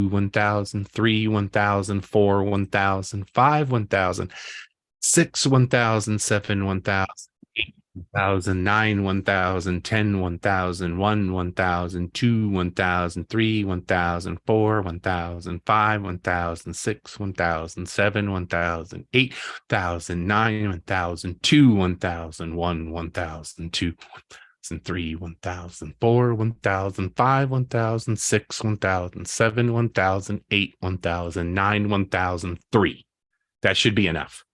1003, 1004, 1005, 1006, 1007, 1008, 1009, 1010, 1001, 1002, 1003, 1004, 1005, 1006, 1007, 1008, 1009, 1002, 1001, 1002. 1003, 1004, 1005, 1006, 1007, 1008, 1009, 1003. That should be enough.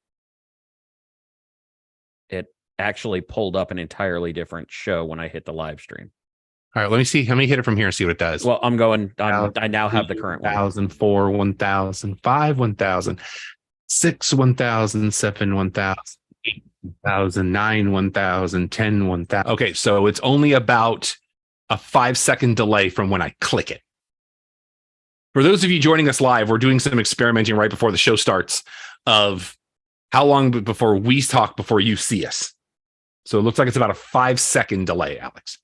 It actually pulled up an entirely different show when I hit the live stream. All right, let me see. Let me hit it from here and see what it does. Well, I now have the current one. 1004, 1005, 1006, 1007, 1008, 1009, 1010, 1000. Okay, so it's only about a 5-second delay from when I click it. For those of you joining us live, we're doing some experimenting right before the show starts of how long before we talk before you see us. So it looks like it's about a 5-second delay, Alex.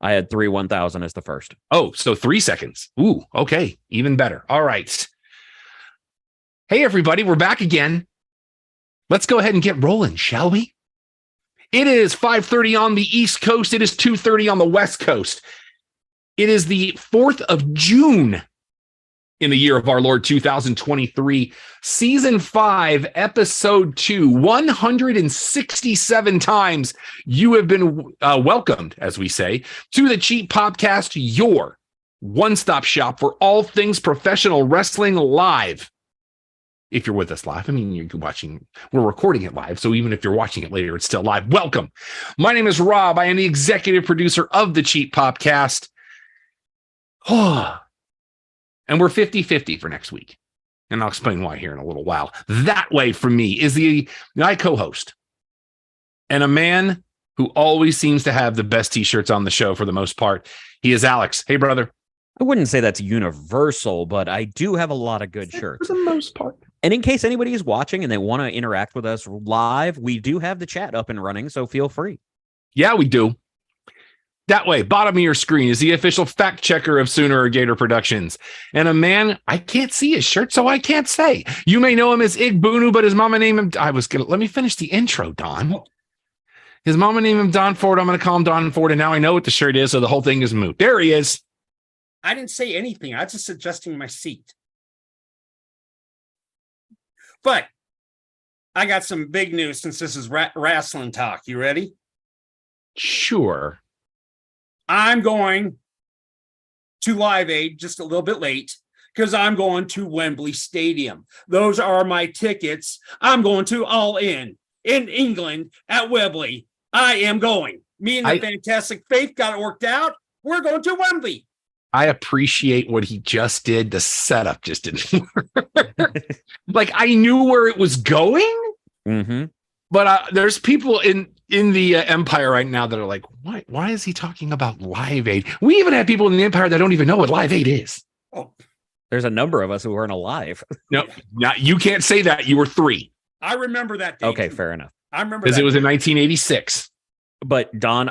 I had 1000 as the first. Oh, so 3 seconds. Ooh, okay. Even better. All right. Hey, everybody. We're back again. Let's go ahead and get rolling, shall we? It is 5:30 on the East Coast. It is 2:30 on the West Coast. It is the 4th of June in the year of our Lord 2023, Season 5, Episode 2. 167 times you have been welcomed, as we say, to the Cheap Popcast, your one-stop shop for all things professional wrestling live. If you're with us live, I mean, you're watching, we're recording it live. So even if you're watching it later, it's still live. Welcome. My name is Rob. I am the executive producer of the Cheap Popcast. And we're 50-50 for next week. And I'll explain why here in a little while. That way from me is my co-host and a man who always seems to have the best t-shirts on the show for the most part. He is Alex. Hey, brother. I wouldn't say that's universal, but I do have a lot of good shirts. For the most part. And in case anybody is watching and they want to interact with us live, we do have the chat up and running, so feel free. Yeah, we do. That way, bottom of your screen is the official fact checker of Sooner Gator Productions. And a man, I can't see his shirt, so I can't say. You may know him as Igbunu, but his mama named him. Let me finish the intro, Don. His mama named him Don Ford. I'm going to call him Don Ford, and now I know what the shirt is, so the whole thing is moot. There he is. I didn't say anything. I was just adjusting my seat. But I got some big news since this is wrestling talk. You ready? Sure. I'm going to Live Aid just a little bit late because I'm going to Wembley Stadium. Those are my tickets. I'm going to All In England at Wembley. I am going. Me and the Fantastic Faith got it worked out. We're going to Wembley. I appreciate what he just did. The setup just didn't work. Like, I knew where it was going, but there's people in the Empire right now that are like, why is he talking about Live Aid? We even have people in the Empire that don't even know what Live Aid is. Oh, there's a number of us who aren't alive. No, you can't say that. You were 3. I remember that day. Okay, fair enough. I remember because it was in 1986. But Don,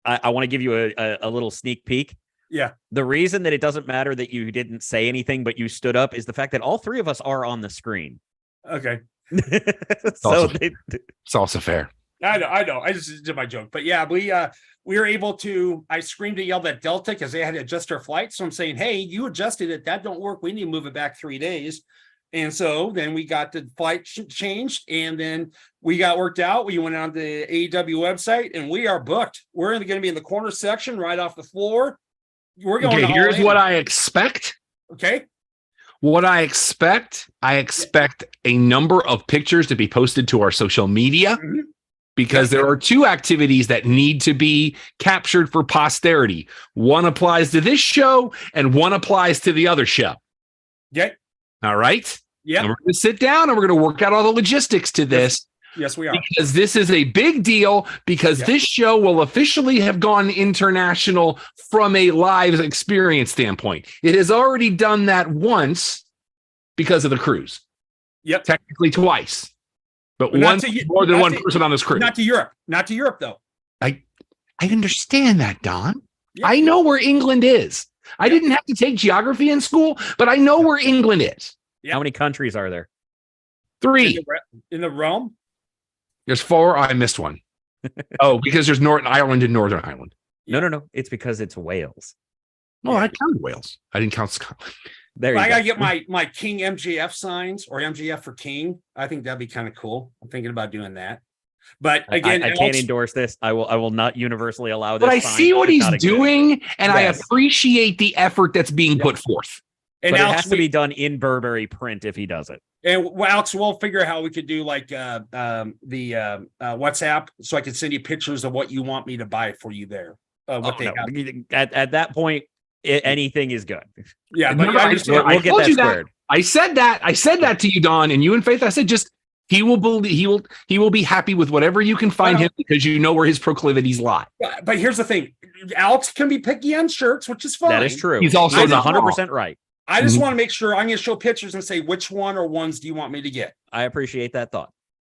I want to give you a little sneak peek. Yeah. The reason that it doesn't matter that you didn't say anything, but you stood up is the fact that all 3 of us are on the screen. Okay. It's also fair. I know. I just did my joke. But yeah, we were able to, I screamed and yelled at Delta because they had to adjust our flight. So I'm saying, hey, you adjusted it. That don't work. We need to move it back 3 days. And so then we got the flight changed, and then we got worked out. We went on the AEW website, and we are booked. We're going to be in the corner section right off the floor. We're going. Okay, here's what I expect. Okay. What I expect a number of pictures to be posted to our social media, because there are 2 activities that need to be captured for posterity. One applies to this show, and one applies to the other show. Okay. All right. Yeah. And we're going to sit down and we're going to work out all the logistics to this. Yes, we are. Because this is a big deal, because this show will officially have gone international from a live experience standpoint. It has already done that once because of the cruise. Yep. Technically twice. But more than one person on this cruise. Not to Europe. Not to Europe, though. I understand that, Don. Yep. I know where England is. I didn't have to take geography in school, but I know where England is. Yep. How many countries are there? 3. In the realm? There's 4. I missed one. Oh, because there's Northern Ireland and Northern Ireland. No. It's because it's Wales. Oh, I counted Wales. I didn't count Scotland. There you I go. gotta get my King MGF signs or MGF for King. I think that'd be kind of cool. I'm thinking about doing that. But again, I can't endorse this. I will not universally allow this. But I sign. see what It's he's not exist. doing, and I Yes. appreciate the effort that's being put forth. and But it Alex, has to be done in Burberry print if he does it. and Alex, we'll figure out how we could do like the WhatsApp, so I can send you pictures of what you want me to buy for you there. What they have. At that point, anything is good. Yeah, but Remember, I I just, We'll get told that you that. squared. I said that to you, Don, and you and Faith. I said just he will believe he will be happy with whatever you can find him because you know where his proclivities lie. but here's the thing: Alex can be picky on shirts, which is fine. That is true. He's also He's not 100% right. I just Mhm. want to make sure I'm going to show pictures and say which one or ones do you want me to get. I appreciate that thought.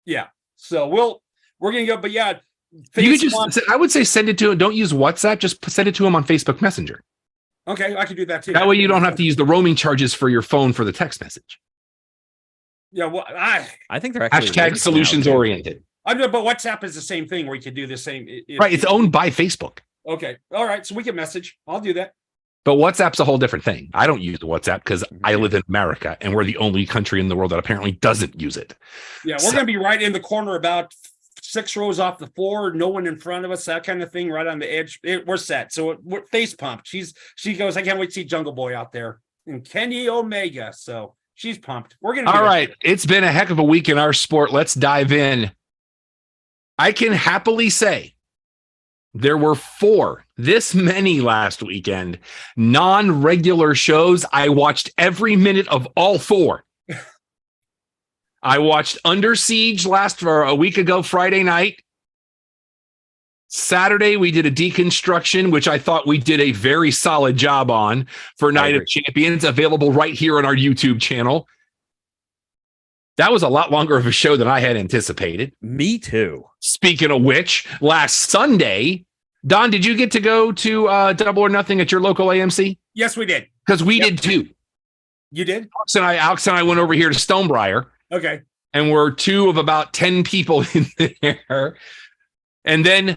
Yeah, so we're going to go. But yeah, You could Face just I would say send it to him. Don't use WhatsApp. Just send it to him on Facebook Messenger. okay, I can do that too. That way you don't have to use the roaming charges for your phone for the text message. Yeah, well, I think they're actually Hashtag linked solutions now, too. oriented. I know, but WhatsApp is the same thing where you can do the same. Right. It's owned by Facebook. Okay. All right. So we can message. I'll do that. But WhatsApp's a whole different thing. I don't use WhatsApp because I live in America and we're the only country in the world that apparently doesn't use it. Yeah, we're So- going to be right in the corner, about 6 rows off the floor, no one in front of us, that kind of thing, right on the edge. We're set. So we're face pumped. She goes, I can't wait to see Jungle Boy out there and Kenny Omega. So she's pumped. We're going to. All right. It's been a heck of a week in our sport. Let's dive in. I can happily say there were 4, this many last weekend, non-regular shows. I watched every minute of all 4. I watched Under Siege for a week ago, Friday night. Saturday, we did a deconstruction, which I thought we did a very solid job on for Night of Champions, available right here on our YouTube channel. That was a lot longer of a show than I had anticipated. Me too. Speaking of which, last Sunday, Don, did you get to go to Double or Nothing at your local AMC? Yes, we did. Because we did too. You did? Alex and I went over here to Stonebriar. Okay. And we're 2 of about 10 people in there. And then,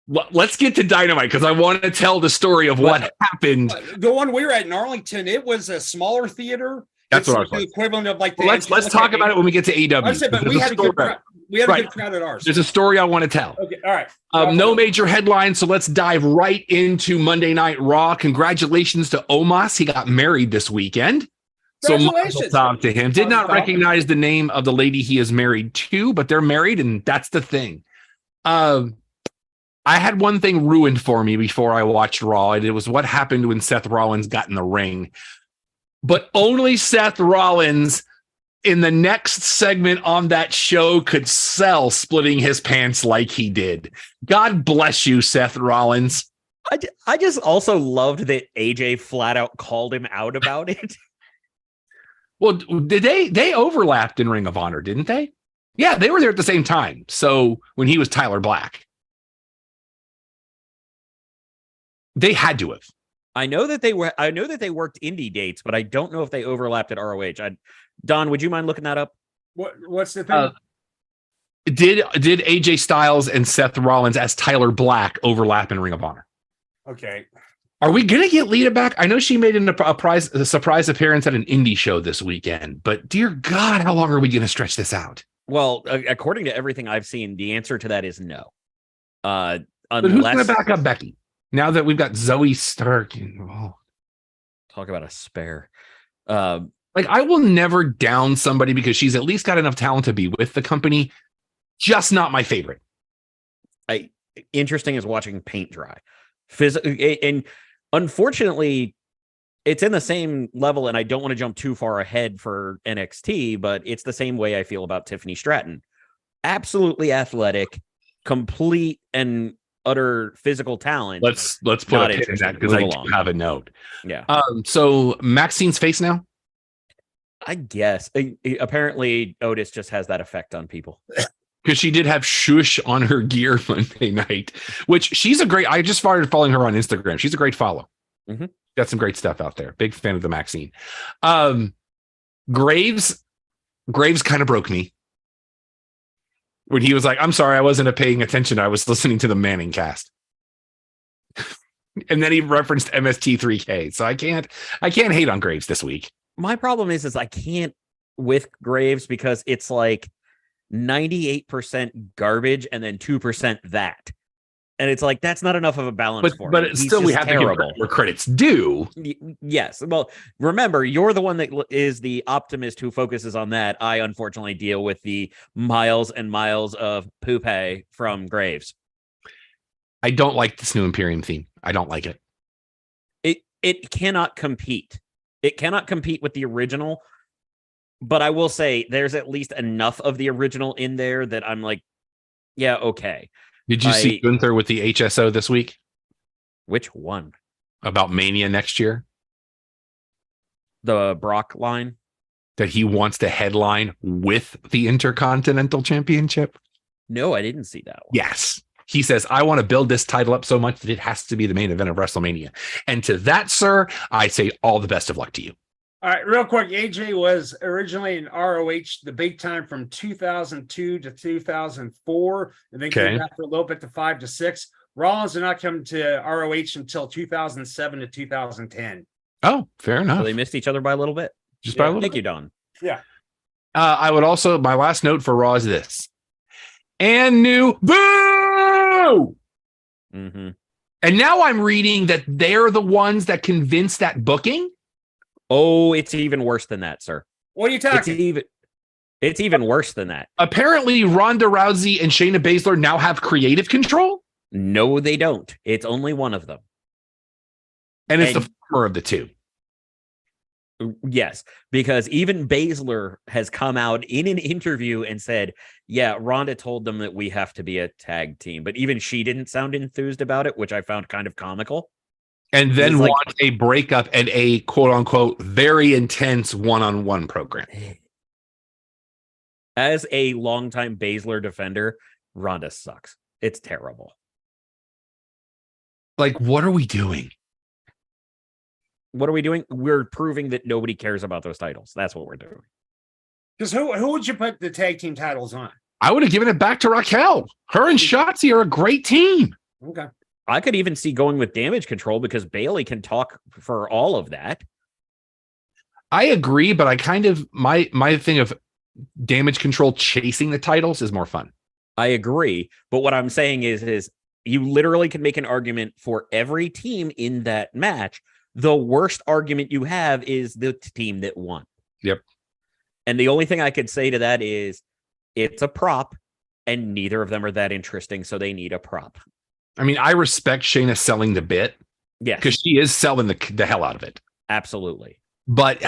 let's get to Dynamite because I want to tell the story of what happened. The one we were at in Arlington, it was a smaller theater. That's what I was the like. equivalent of like. Let's talk about it when we get to AEW. I said, but we had a good crowd. We had a good crowd at ours. There's a story I want to tell. Okay, all right. No major headlines, so let's dive right into Monday Night Raw. Congratulations to Omos. He got married this weekend. So Congratulations. talk to him. Did not recognize the name of the lady he is married to, but they're married, and that's the thing. I had one thing ruined for me before I watched Raw, and it was what happened when Seth Rollins got in the ring. But only Seth Rollins in the next segment on that show could sell splitting his pants like he did. God bless you, Seth Rollins. I just also loved that AJ flat out called him out about it. Well, did they overlapped in Ring of Honor, didn't they? Yeah, they were there at the same time. So when he was Tyler Black, they had to have. I know that they worked indie dates, but I don't know if they overlapped at ROH. Don, would you mind looking that up? What's the thing? Did AJ Styles and Seth Rollins as Tyler Black overlap in Ring of Honor? Okay. Are we going to get Lita back? I know she made a surprise appearance at an indie show this weekend, but dear God, how long are we going to stretch this out? Well, according to everything I've seen, the answer to that is no. But who's going to back up Becky now that we've got Zoe Stark involved? Talk about a spare. Like, I will never down somebody because she's at least got enough talent to be with the company. Just not my favorite. Interesting is watching paint dry. And unfortunately, it's in the same level, and I don't want to jump too far ahead for NXT, but it's the same way I feel about Tiffany Stratton. Absolutely athletic, complete and utter physical talent. Let's put a pin in that because I do have a note. Yeah. So Maxine's face now? I guess. Apparently, Otis just has that effect on people. Because she did have shush on her gear Monday night, which I just started following her on Instagram. She's a great follow. Mhm. Got some great stuff out there. Big fan of the Maxine. Graves kind of broke me when he was like, I'm sorry, I wasn't paying attention. I was listening to the Manning cast. And then he referenced MST3K. So I can't hate on Graves this week. My problem is I can't with Graves because it's like 98% garbage and then 2% that. And it's like, that's not enough of a balance for me. But it's still, we have terrible. to give where credit's due. Yes. Well, remember, you're the one that is the optimist who focuses on that. I unfortunately deal with the miles and miles of poop from Graves. I don't like this new Imperium theme. I don't like it. It cannot compete. It cannot compete with the original. But I will say there's at least enough of the original in there that I'm like, yeah, okay. Did you see Gunther with the HSO this week? Which one? About Mania next year? The Brock line? That he wants to headline with the Intercontinental Championship? No, I didn't see that one. Yes. He says, I want to build this title up so much that it has to be the main event of WrestleMania. And to that, sir, I say all the best of luck to you. All right, real quick. AJ was originally in ROH, the big time from 2002 to 2004, and then came back for a little bit to 5 to 6. Rollins did not come to ROH until 2007 to 2010. Oh, fair enough. So they missed each other by a little bit. Just by a little Thank bit. you, Don. Yeah. I would also, my last note for Raw is this. And new boo! Mm-hmm. And now I'm reading that they're the ones that convinced that booking. Oh, it's even worse than that, sir. What are you talking? It's even worse than that. Apparently, Ronda Rousey and Shayna Baszler now have creative control. No, they don't. It's only one of them. And it's the former of the two. Yes, because even Baszler has come out in an interview and said, yeah, Ronda told them that we have to be a tag team. But even she didn't sound enthused about it, which I found kind of comical. And then want a breakup and a quote unquote very intense one-on-one program. As a longtime Baszler defender, Ronda sucks. It's terrible. Like, what are we doing? What are we doing? We're proving that nobody cares about those titles. That's what we're doing. Because who would you put the tag team titles on? I would have given it back to Raquel. Her and Shotzi are a great team. Okay. I could even see going with Damage Control because Bailey can talk for all of that. I agree, but I kind of my thing of Damage Control chasing the titles is more fun. I agree, but what I'm saying is you literally can make an argument for every team in that match. The worst argument you have is the team that won. Yep. And the only thing I could say to that is it's a prop and neither of them are that interesting. So they need a prop. I mean, I respect Shayna selling the bit. Yeah. Because she is selling the hell out of it. Absolutely. But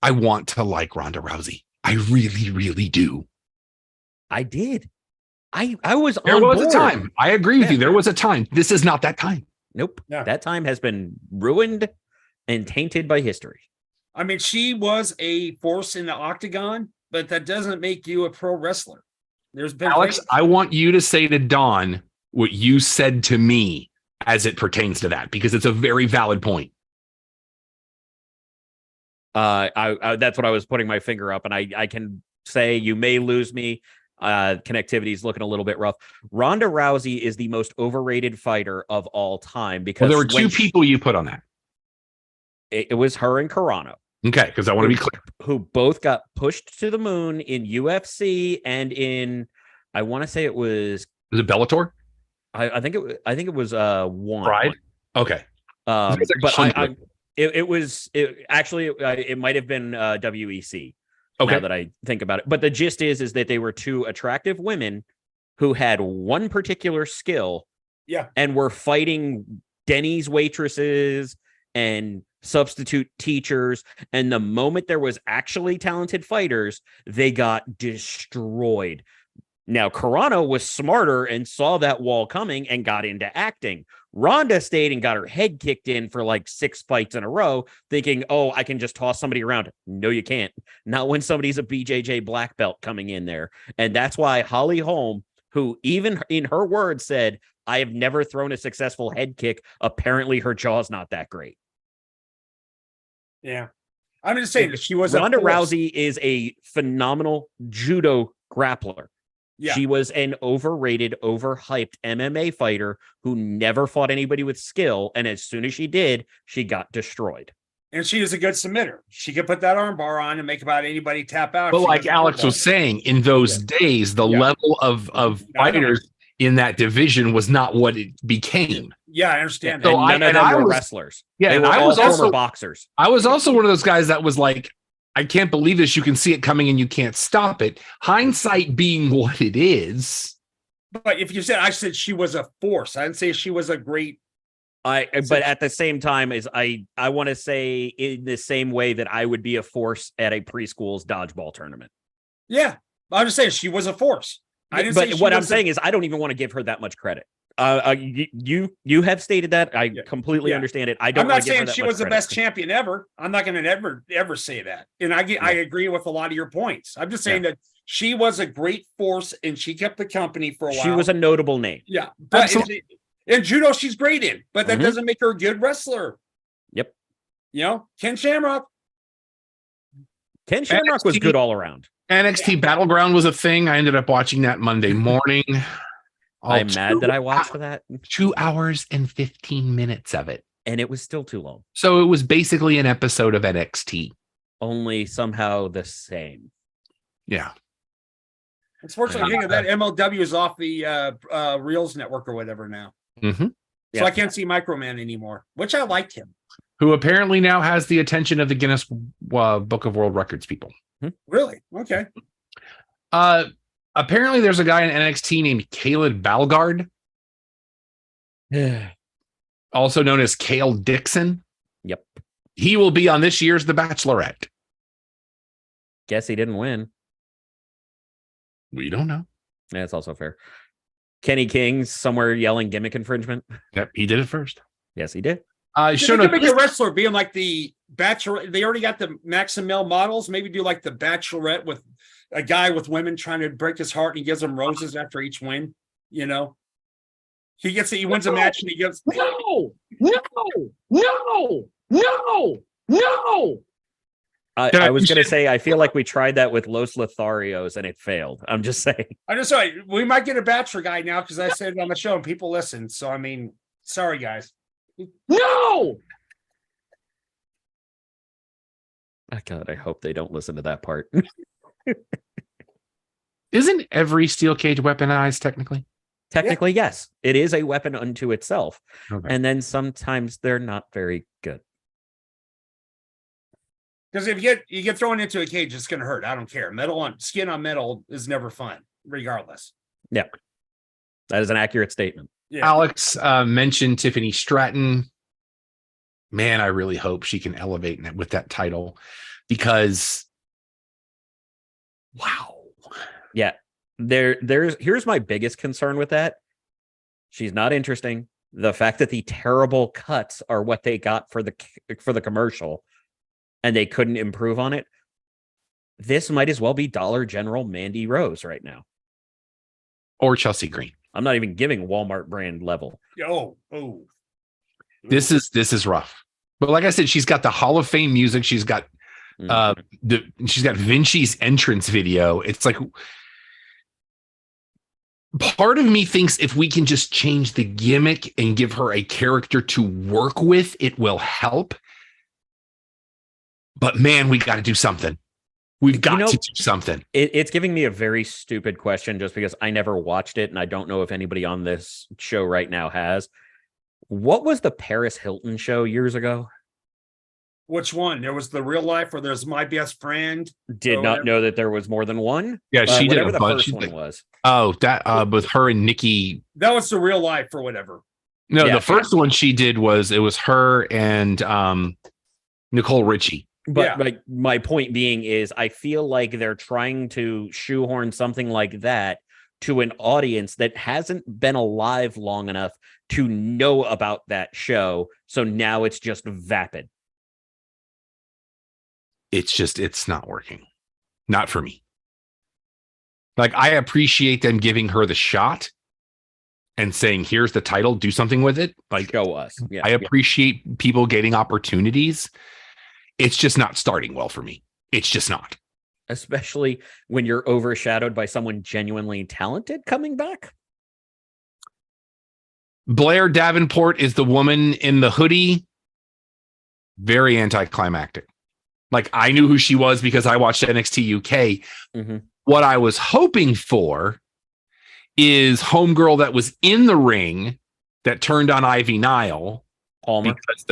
I want to like Ronda Rousey. I really, really do. I did. I was on There was board. a time. I agree with you. There was a time. This is not that time. Nope. Yeah. That time has been ruined and tainted by history. I mean, she was a force in the octagon, but that doesn't make you a pro wrestler. There's been Alex, I want you to say to Dawn what you said to me as it pertains to that, because it's a very valid point. I that's what I was putting my finger up, and I can say you may lose me. Connectivity is looking a little bit rough. Ronda Rousey is the most overrated fighter of all time because there were two people you put on that. It was her and Carano. Okay, because I want to be clear. Who both got pushed to the moon in UFC and in, I want to say it was it Bellator? I think it was one. Pride? Okay. But it might have been WEC. Okay. Now that I think about it. But the gist is that they were two attractive women who had one particular skill. Yeah. And were fighting Denny's waitresses and substitute teachers. And the moment there was actually talented fighters, they got destroyed. Now, Carano was smarter and saw that wall coming and got into acting. Ronda stayed and got her head kicked in for like 6 fights in a row, thinking, oh, I can just toss somebody around. No, you can't. Not when somebody's a BJJ black belt coming in there. And that's why Holly Holm, who even in her words said, I have never thrown a successful head kick. Apparently, her jaw's not that great. Yeah. I'm just saying that she was Ronda Rousey is a phenomenal judo grappler. Yeah. She was an overrated, overhyped MMA fighter who never fought anybody with skill. And as soon as she did, she got destroyed. And she is a good submitter. She could put that arm bar on and make about anybody tap out. But like Alex was saying, in those days, the level of fighters in that division was not what it became. Yeah, I understand. So none of them were wrestlers. Yeah, they were all former boxers. I was also one of those guys that was like, I can't believe this. You can see it coming and you can't stop it. Hindsight being what it is. But if you said, I said she was a force. I didn't say she was a great. But at the same time, is I want to say in the same way that I would be a force at a preschool's dodgeball tournament. Yeah, I'm just saying she was a force. But what I'm saying is I don't even want to give her that much credit. You have stated that. I completely understand it. I'm not saying she was the best champion ever. I'm not going to ever say that. And I agree with a lot of your points. I'm just saying that she was a great force and she kept the company for a while. She was a notable name. Yeah. But in judo, she's great in, but that doesn't make her a good wrestler. Yep. You know, Ken Shamrock. Ken Shamrock was good all around. NXT Battleground was a thing. I ended up watching that Monday morning. I'm mad that I watched that. 2 hours and 15 minutes of it. And it was still too long. So it was basically an episode of NXT. Only somehow the same. Yeah. Unfortunately, that MLW is off the Reels network or whatever now. Mm-hmm. So I can't see Microman anymore, which I liked him. Who apparently now has the attention of the Guinness Book of World Records people. Really? Okay. Apparently there's a guy in NXT named Caleb Balgard. Also known as Kale Dixon. Yep. He will be on this year's The Bachelorette. Guess he didn't win. We don't know. Yeah, it's also fair. Kenny King's somewhere yelling gimmick infringement. Yep, he did it first. Yes, he did. Should make a wrestler being like the Bachelor. They already got the Maximil models. Maybe do like the Bachelorette with a guy with women trying to break his heart and he gives them roses after each win. You know, he wins a match and he gives no. I was going to say, I feel like we tried that with Los Lotharios and it failed. I'm just saying. I'm just sorry. We might get a Bachelor guy now because I said it on the show and people listen. So, I mean, sorry, guys. No. God, I hope they don't listen to that part. Isn't every steel cage weaponized technically? Technically, yes. It is a weapon unto itself. Okay. And then sometimes they're not very good. Because if you get thrown into a cage, it's going to hurt. I don't care. Skin on metal is never fun, regardless. Yeah, that is an accurate statement. Yeah. Alex mentioned Tiffany Stratton. Man, I really hope she can elevate with that title because, wow. Yeah, here's my biggest concern with that. She's not interesting. The fact that the terrible cuts are what they got for the commercial, and they couldn't improve on it. This might as well be Dollar General Mandy Rose right now, or Chelsea Green. I'm not even giving Walmart brand level. Oh. This is rough. But like I said, she's got the Hall of Fame music. She's got she's got Vinci's entrance video. It's like part of me thinks if we can just change the gimmick and give her a character to work with, it will help. But man, we got to do something. We've got to do something. It's giving me a very stupid question just because I never watched it and I don't know if anybody on this show right now has. What was the Paris Hilton show years ago? Which one? There was the real life or there's My Best Friend. Did not know that there was more than one. Yeah, she did whatever a the bunch. first one was. Oh, that with her and Nikki. That was the real life or whatever. No, the first one she did was her and Nicole Richie. But my point being is I feel like they're trying to shoehorn something like that to an audience that hasn't been alive long enough to know about that show. So now it's just vapid. It's not working. Not for me. Like, I appreciate them giving her the shot and saying, here's the title, do something with it. Like, show us. Yeah, I appreciate people getting opportunities. It's just not starting well for me. It's just not. Especially when you're overshadowed by someone genuinely talented coming back. Blair Davenport is the woman in the hoodie. Very anticlimactic. Like, I knew who she was because I watched NXT UK. Mm-hmm. What I was hoping for is homegirl that was in the ring that turned on Ivy Nile Palmer, because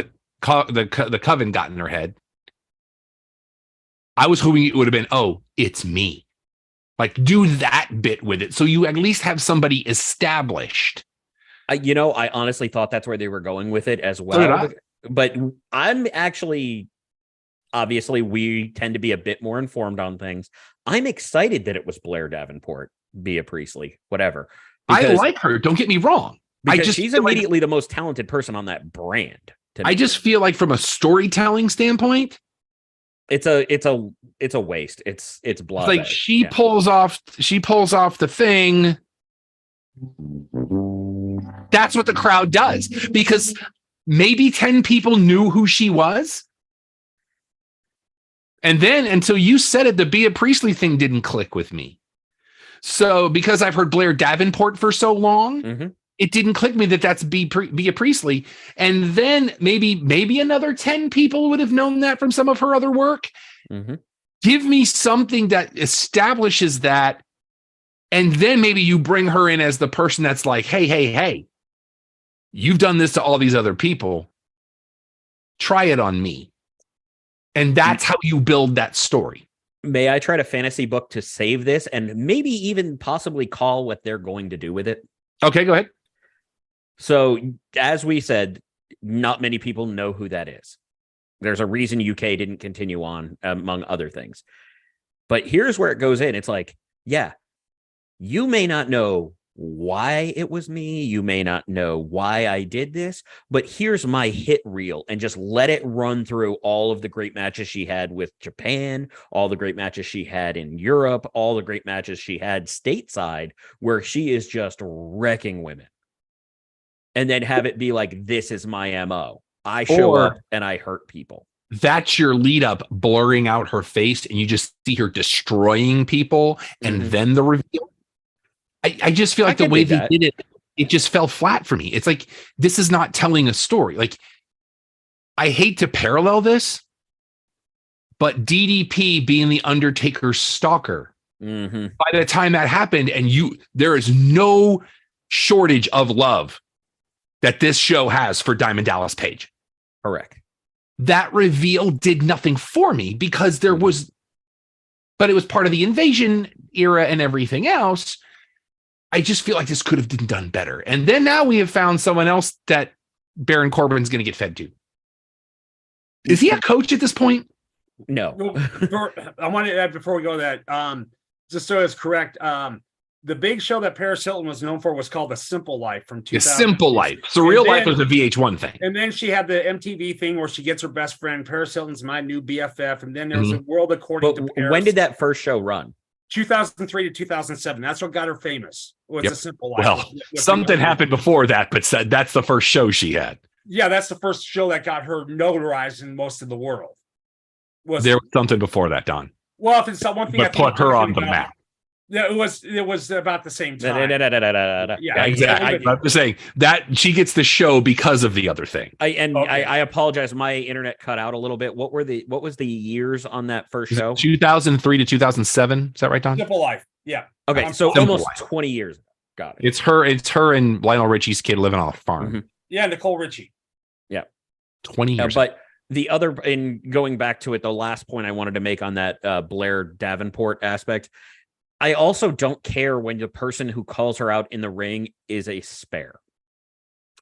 the coven got in her head. I was hoping it would have been, oh, it's me. Like, do that bit with it so you at least have somebody established. I honestly thought that's where they were going with it as well. So did I. But I'm actually, obviously, we tend to be a bit more informed on things. I'm excited that it was Blair Davenport, Bea Priestley, whatever. I like her. Don't get me wrong. Because she's immediately the most talented person on that brand. I just feel like from a storytelling standpoint, it's a waste. It's blah. It's like she pulls off the thing. That's what the crowd does, because maybe 10 people knew who she was. And then until you said it, the Bea Priestley thing didn't click with me. So because I've heard Blair Davenport for so long, it didn't click me that that's Bea Priestley. And then maybe another 10 people would have known that from some of her other work. Give me something that establishes that. And then maybe you bring her in as the person that's like, hey, you've done this to all these other people. Try it on me. And that's how you build that story. May I try to fantasy book to save this and maybe even possibly call what they're going to do with it? Okay, go ahead. So, as we said, not many people know who that is. There's a reason UK didn't continue on, among other things. But here's where it goes in. It's like, yeah, you may not know why it was me. You may not know why I did this, but here's my hit reel, and just let it run through all of the great matches she had with Japan, all the great matches she had in Europe, all the great matches she had stateside, where she is just wrecking women. And then have it be like, this is my MO. I show up and I hurt people. That's your lead up, blurring out her face, and you just see her destroying people, and then the reveal. I just feel like the way they did it just fell flat for me. It's like, this is not telling a story. Like, I hate to parallel this, but DDP being the Undertaker's stalker, by the time that happened, and there is no shortage of love that this show has for Diamond Dallas Page. Correct. That reveal did nothing for me because but it was part of the Invasion era and everything else. I just feel like this could have been done better. And then now we have found someone else that Baron Corbin's going to get fed to. Is he a coach at this point? No. I want to add before we go to that, just so it's correct. The big show that Paris Hilton was known for was called The Simple Life from 2000. Simple Life. So Real Life was a VH1 thing. And then she had the MTV thing where she gets her best friend. Paris Hilton's my new BFF. And then there was a World According to Paris. When did that first show run? 2003 to 2007. That's what got her famous. Was A Simple Life. Well, something happened before that, but said that's the first show she had. Yeah, that's the first show that got her notarized in most of the world. There was something before that, Don. Well, if it's one thing, but put her on the map. Yeah, it was about the same time. Yeah, exactly. I'm just saying that she gets the show because of the other thing. I apologize. My internet cut out a little bit. What was the years on that first show? 2003 to 2007. Is that right, Don? Simple Life. Yeah. Okay, so almost 20 years. Got it. It's her and Lionel Richie's kid living on a farm. Yeah, Nicole Richie. Yeah. 20 years. But the other, in going back to it, the last point I wanted to make on that Blair Davenport aspect, I also don't care when the person who calls her out in the ring is a spare.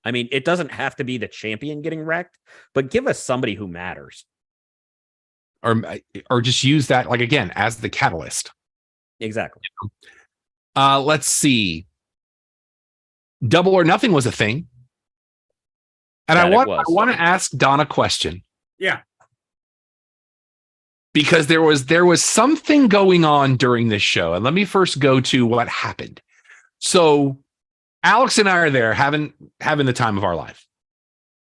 I mean, it doesn't have to be the champion getting wrecked, but give us somebody who matters. Or just use that, like, again, as the catalyst. Exactly. Let's see. Double or Nothing was a thing. And I want to ask Don a question. Yeah. Because there was something going on during this show. And let me first go to what happened. So Alex and I are there having the time of our life.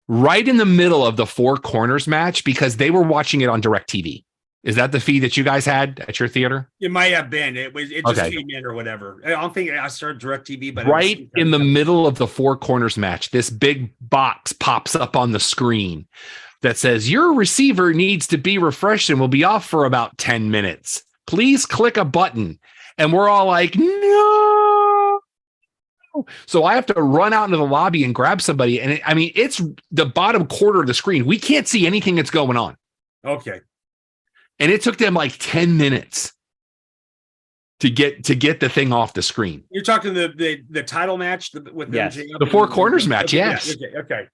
Right in the middle of the Four Corners match, because they were watching it on DirecTV. Is that the feed that you guys had at your theater? It might have been. It just Okay. came in or whatever. I don't think I started DirecTV, but Right in the middle of the Four Corners match, this big box pops up on the screen that says your receiver needs to be refreshed and will be off for about 10 minutes. Please click a button. And we're all like, no. So I have to run out into the lobby and grab somebody. And it's the bottom quarter of the screen. We can't see anything that's going on. Okay. And it took them like 10 minutes to get the thing off the screen. You're talking the title match with MJF? The Four Corners match, yes. Okay.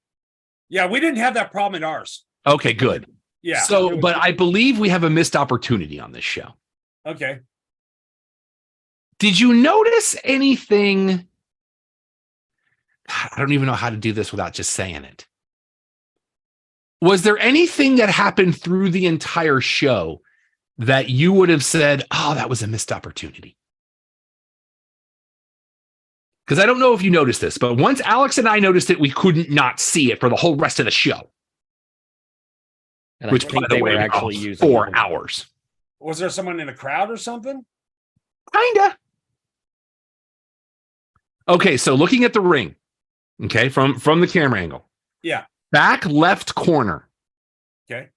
Yeah, we didn't have that problem in ours. Okay, good. Yeah. So, but I believe we have a missed opportunity on this show. Okay. Did you notice anything? I don't even know how to do this without just saying it. Was there anything that happened through the entire show that you would have said, oh, that was a missed opportunity? Because I don't know if you noticed this, but once Alex and I noticed it, we couldn't not see it for the whole rest of the show. And which, I think by the they way, were actually using 4 hours. Was there someone in the crowd or something? Kinda. Okay, so looking at the ring, okay, from the camera angle. Yeah. Back left corner. Okay.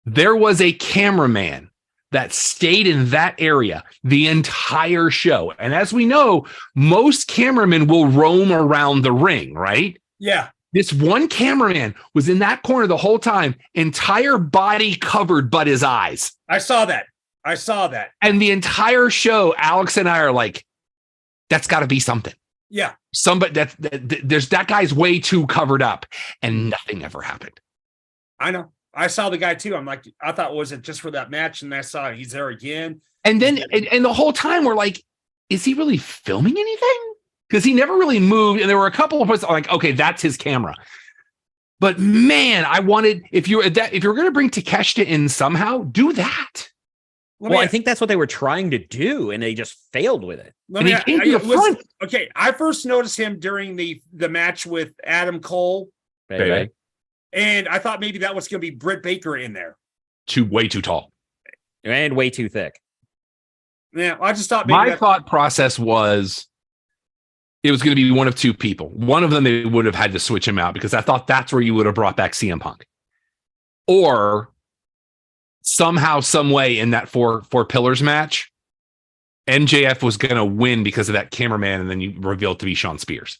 There was a cameraman that stayed in that area the entire show. And as we know, most cameramen will roam around the ring, right? Yeah. This one cameraman was in that corner the whole time, entire body covered but his eyes. I saw that. And the entire show, Alex and I are like, that's got to be something. Yeah. Somebody there's that guy's way too covered up, and nothing ever happened. I know. I saw the guy too. I'm like, I thought, was it just for that match? And I saw he's there again. And then, and the whole time we're like, is he really filming anything? Because he never really moved. And there were a couple of us like, okay, that's his camera. But man, I wanted, if you're going to bring Takeshita in somehow, do that. Well, I think that's what they were trying to do, and they just failed with it. Okay, I first noticed him during the match with Adam Cole. Baby. And I thought maybe that was going to be Britt Baker in there. Way too tall. And way too thick. Yeah, I just thought my thought process was it was going to be one of two people. One of them, they would have had to switch him out because I thought that's where you would have brought back CM Punk. Or somehow, some way in that four pillars match, MJF was going to win because of that cameraman, and then you revealed to be Sean Spears.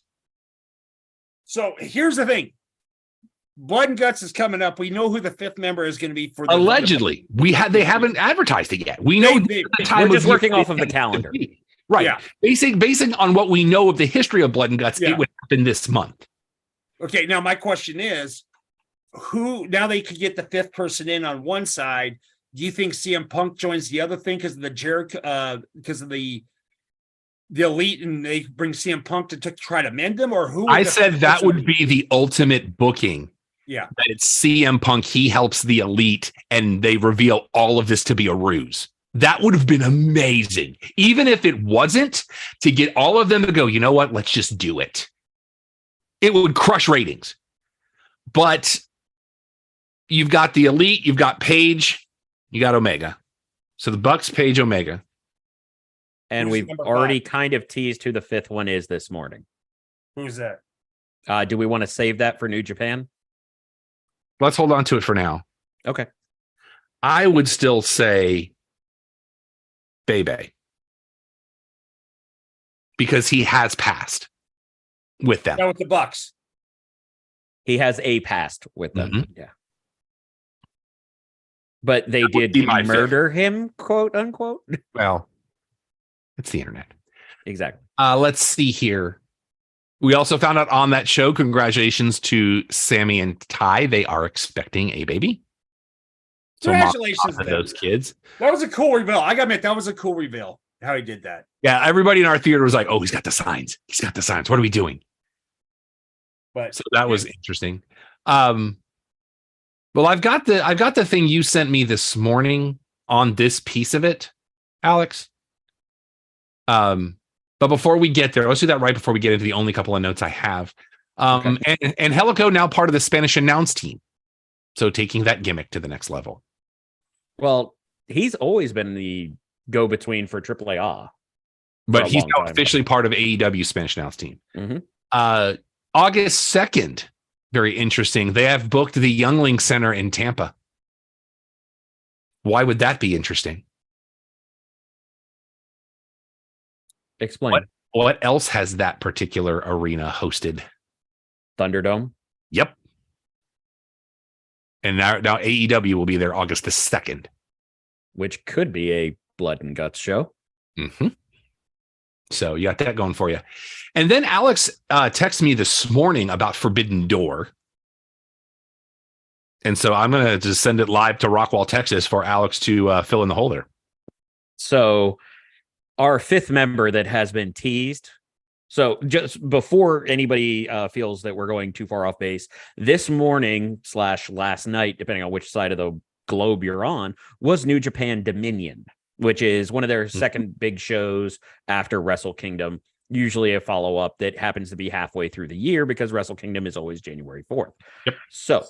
So here's the thing. Blood and Guts is coming up. We know who the fifth member is going to be for the allegedly. They haven't advertised it yet. We know we're just working off of the calendar. Right. Yeah. Basing on what we know of the history of Blood and Guts, it would happen this month. Okay, now my question is, who now they could get the fifth person in on one side? Do you think CM Punk joins the other thing because of the Jericho because of the elite, and they bring CM Punk to try to mend them, or who? I said that would be the ultimate booking. Yeah. That it's CM Punk, he helps the elite, and they reveal all of this to be a ruse. That would have been amazing. Even if it wasn't, to get all of them to go, you know what? Let's just do it. It would crush ratings. But you've got the elite, you've got Page, you got Omega. So the Bucks, Page, Omega. And we've already kind of teased who the fifth one is this morning. Who's that? Do we want to save that for New Japan? Let's hold on to it for now. Okay. I would still say Bebe. Because he has passed with them. Yeah, with the Bucks. He has a past with them. Mm-hmm. Yeah. But they did murder him, quote unquote. Well, it's the internet. Exactly. Let's see here. We also found out on that show, congratulations to Sammy and Ty. They are expecting a baby. So congratulations to those kids. That was a cool reveal. I gotta admit, that was a cool reveal, how he did that. Yeah, everybody in our theater was like, oh, he's got the signs. He's got the signs. What are we doing? But so that was interesting. Well, I've got the thing you sent me this morning on this piece of it, Alex. But But before we get there, let's do that right before we get into the only couple of notes I have. And Helico now part of the Spanish announce team. So taking that gimmick to the next level. Well, he's always been the go-between for AAA. But he's now officially part of AEW Spanish announce team. August 2nd, very interesting. They have booked the Youngling Center in Tampa. Why would that be interesting? Explain. What else has that particular arena hosted? Thunderdome. Yep. And now AEW will be there August the 2nd. Which could be a Blood and Guts show. Mm-hmm. So you got that going for you. And then Alex texted me this morning about Forbidden Door. And so I'm going to just send it live to Rockwall, Texas for Alex to fill in the hole there. So our fifth member that has been teased. So just before anybody feels that we're going too far off base, this morning / last night, depending on which side of the globe you're on, was New Japan Dominion, which is one of their second big shows after Wrestle Kingdom. Usually a follow-up that happens to be halfway through the year because Wrestle Kingdom is always January 4th. Yep. So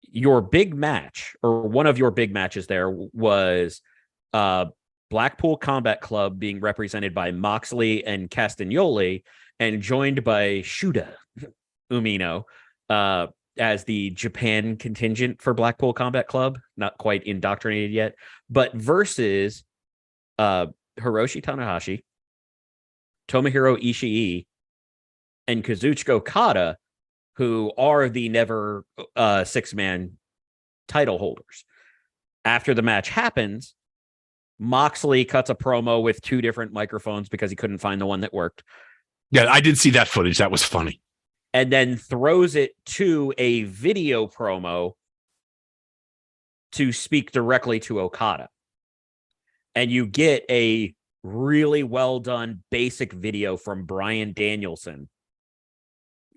your big match, or one of your big matches there, was Blackpool Combat Club being represented by Moxley and Castagnoli and joined by Shuda Umino as the Japan contingent for Blackpool Combat Club. Not quite indoctrinated yet, but versus Hiroshi Tanahashi, Tomohiro Ishii, and Kazuchika Okada, who are the never six-man title holders. After the match happens, Moxley cuts a promo with two different microphones because he couldn't find the one that worked. Yeah, I did see that footage. That was funny. And then throws it to a video promo to speak directly to Okada. And you get a really well done basic video from Bryan Danielson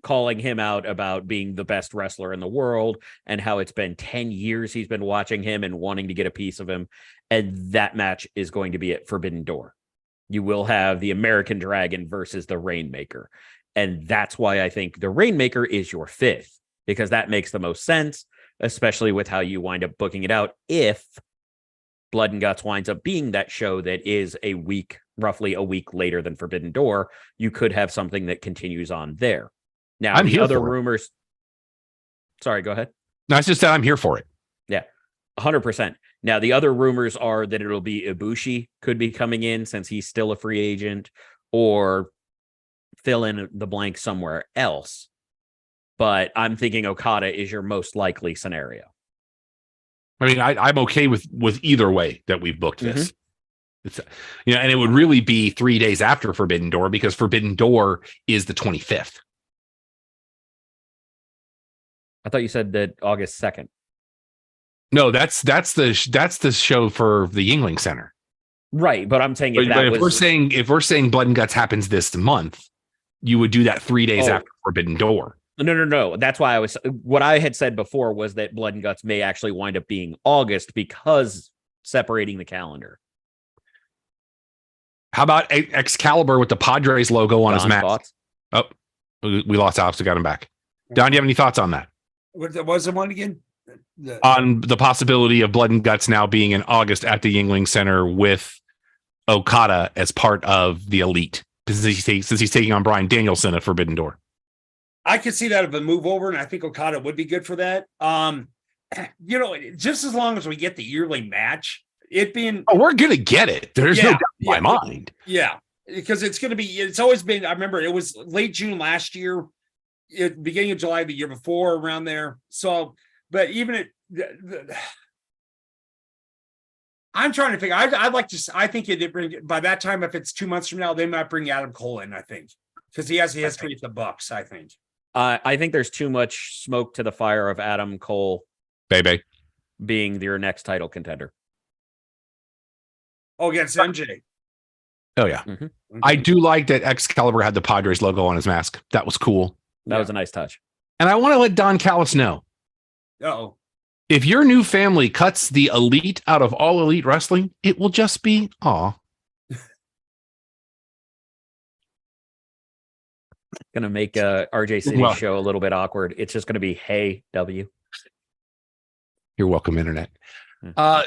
calling him out about being the best wrestler in the world and how it's been 10 years he's been watching him and wanting to get a piece of him. And that match is going to be at Forbidden Door. You will have the American Dragon versus the Rainmaker. And that's why I think the Rainmaker is your fifth, because that makes the most sense, especially with how you wind up booking it out. If Blood and Guts winds up being that show that is roughly a week later than Forbidden Door, you could have something that continues on there. Now, the other rumors. Sorry, go ahead. No, it's just that I'm here for it. Yeah, 100%. Now, the other rumors are that it'll be Ibushi could be coming in since he's still a free agent, or fill in the blank somewhere else. But I'm thinking Okada is your most likely scenario. I mean, I'm okay with either way that we've booked this. It's, and it would really be 3 days after Forbidden Door, because Forbidden Door is the 25th. I thought you said that August 2nd. No, that's the show for the Yingling Center. Right, but I'm saying if we're saying Blood and Guts happens this month, you would do that 3 days after Forbidden Door. No. That's why what I had said before was that Blood and Guts may actually wind up being August because separating the calendar. How about Excalibur with the Padres logo on his mask? Thoughts? Oh, we lost Alex. We got him back. Don, do you have any thoughts on that? What was the one again? On the possibility of Blood and Guts now being in August at the Yingling Center with Okada as part of the Elite, since he's taking on Bryan Danielson at Forbidden Door. I could see that of a move over, and I think Okada would be good for that. Just as long as we get the yearly match, it being we're gonna get it. There's no doubt in my mind. Yeah, because it's always been. I remember it was late June last year, beginning of July the year before, around there. So, but even I'm trying to figure. I'd like to. I think it bring by that time. If it's 2 months from now, they might bring Adam Cole in. I think because he has the history with the Bucks. I think. I think there's too much smoke to the fire of Adam Cole, baby, being your next title contender. Oh, against MJ. Oh yeah, I do like that Excalibur had the Padres logo on his mask. That was cool. That was a nice touch. And I want to let Don Callis know. Uh-oh. If your new family cuts the Elite out of all Elite Wrestling, it will just be Gonna make RJ City's Well- show a little bit awkward. It's just gonna be Hey W. You're welcome, internet. Hmm.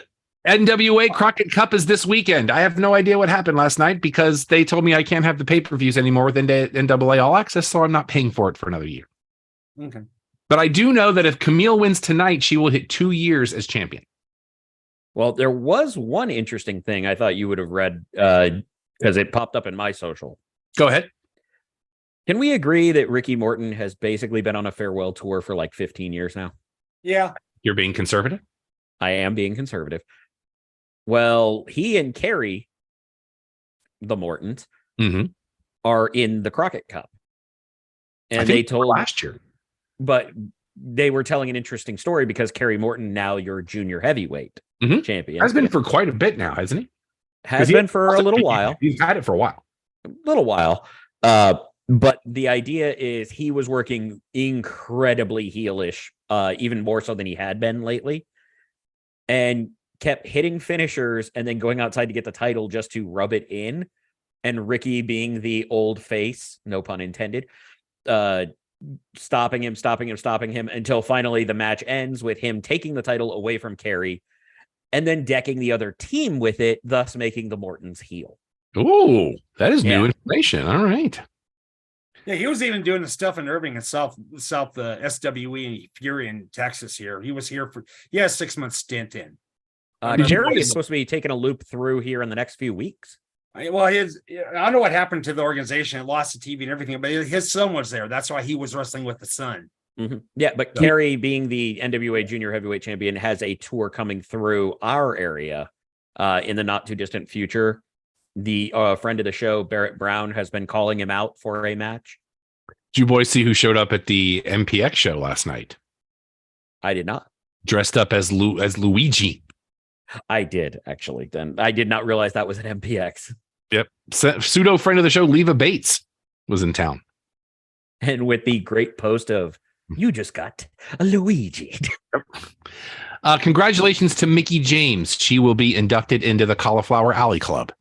NWA Crockett Cup is this weekend. I have no idea what happened last night because they told me I can't have the pay-per-views anymore with NWA All Access, so I'm not paying for it for another year. Okay. But I do know that if Camille wins tonight, she will hit 2 years as champion. Well, there was one interesting thing I thought you would have read because it popped up in my social. Go ahead. Can we agree that Ricky Morton has basically been on a farewell tour for like 15 years now? Yeah. You're being conservative? I am being conservative. Well, he and Carrie, the Mortons, Mm-hmm. are in the Crockett Cup. I And think they told last year. but they were telling an interesting story because Kerry Morton, now your junior heavyweight Mhm. champion, Has been for quite a bit now, hasn't he? has been for a little while. He's had it for a while. But the idea is he was working incredibly heelish, even more so than he had been lately, and kept hitting finishers and then going outside to get the title just to rub it in. And Ricky, being the old face, no pun intended, stopping him until finally the match ends with him taking the title away from Kerry and then decking the other team with it, thus making the Mortons heel. Ooh, that is new Yeah. information. All right. Yeah, he was even doing the stuff in Irving and South SWE and Fury in Texas here. He was here he has 6 month stint in. Kerry is supposed to be taking a loop through here in the next few weeks. I don't know what happened to the organization. It lost the TV and everything, but his son was there. That's why he was wrestling with the son. Mm-hmm. Yeah, but Kerry, being the NWA junior heavyweight champion, has a tour coming through our area in the not too distant future. The friend of the show, Barrett Brown, has been calling him out for a match. Did you boys see who showed up at the MPX show last night? I did not. Dressed up as Luigi. I did, actually. Then I did not realize that was at MPX. Yep. Pseudo friend of the show, Leva Bates, was in town. And with the great post of, you just got a Luigi. Congratulations to Mickey James. She will be inducted into the Cauliflower Alley Club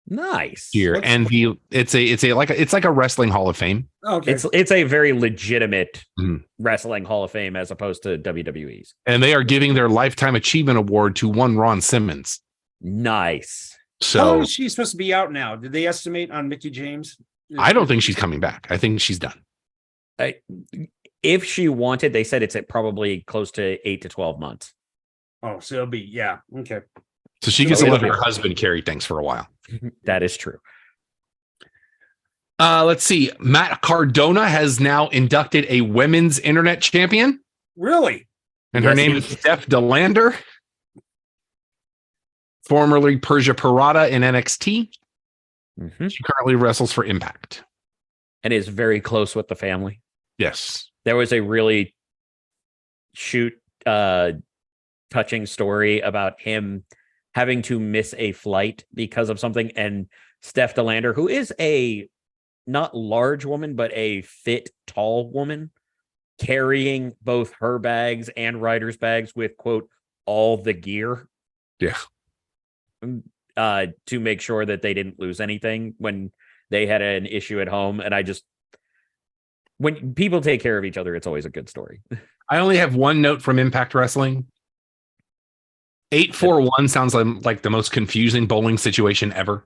Nice. here. And it's like a wrestling hall of fame. Okay. It's a very legitimate Mhm. wrestling hall of fame as opposed to WWE's. And they are giving their Lifetime Achievement Award to one Ron Simmons. Nice. How long So is she supposed to be out now? Did they estimate on Mickey James? I don't think she's coming back. I think she's done. If she wanted, they said it's at probably close to 8 to 12 months. Oh, so it'll be, yeah. Okay. So she gets to it'll let be- her husband carry things for a while. That is true. Let's see. Matt Cardona has now inducted a women's internet champion, Really? and her Yes, name he- is Steph DeLander, formerly Persia Parada in NXT. Mhm. She currently wrestles for Impact. And is very close with the family. Yes. There was a really touching story about him having to miss a flight because of something, and Steph DeLander, who is a not large woman but a fit tall woman, carrying both her bags and Ryder's bags with, quote, all the gear Yeah. to make sure that they didn't lose anything when they had an issue at home. And when people take care of each other, it's always a good story. I only have one note from Impact Wrestling. 841 sounds like the most confusing bowling situation ever.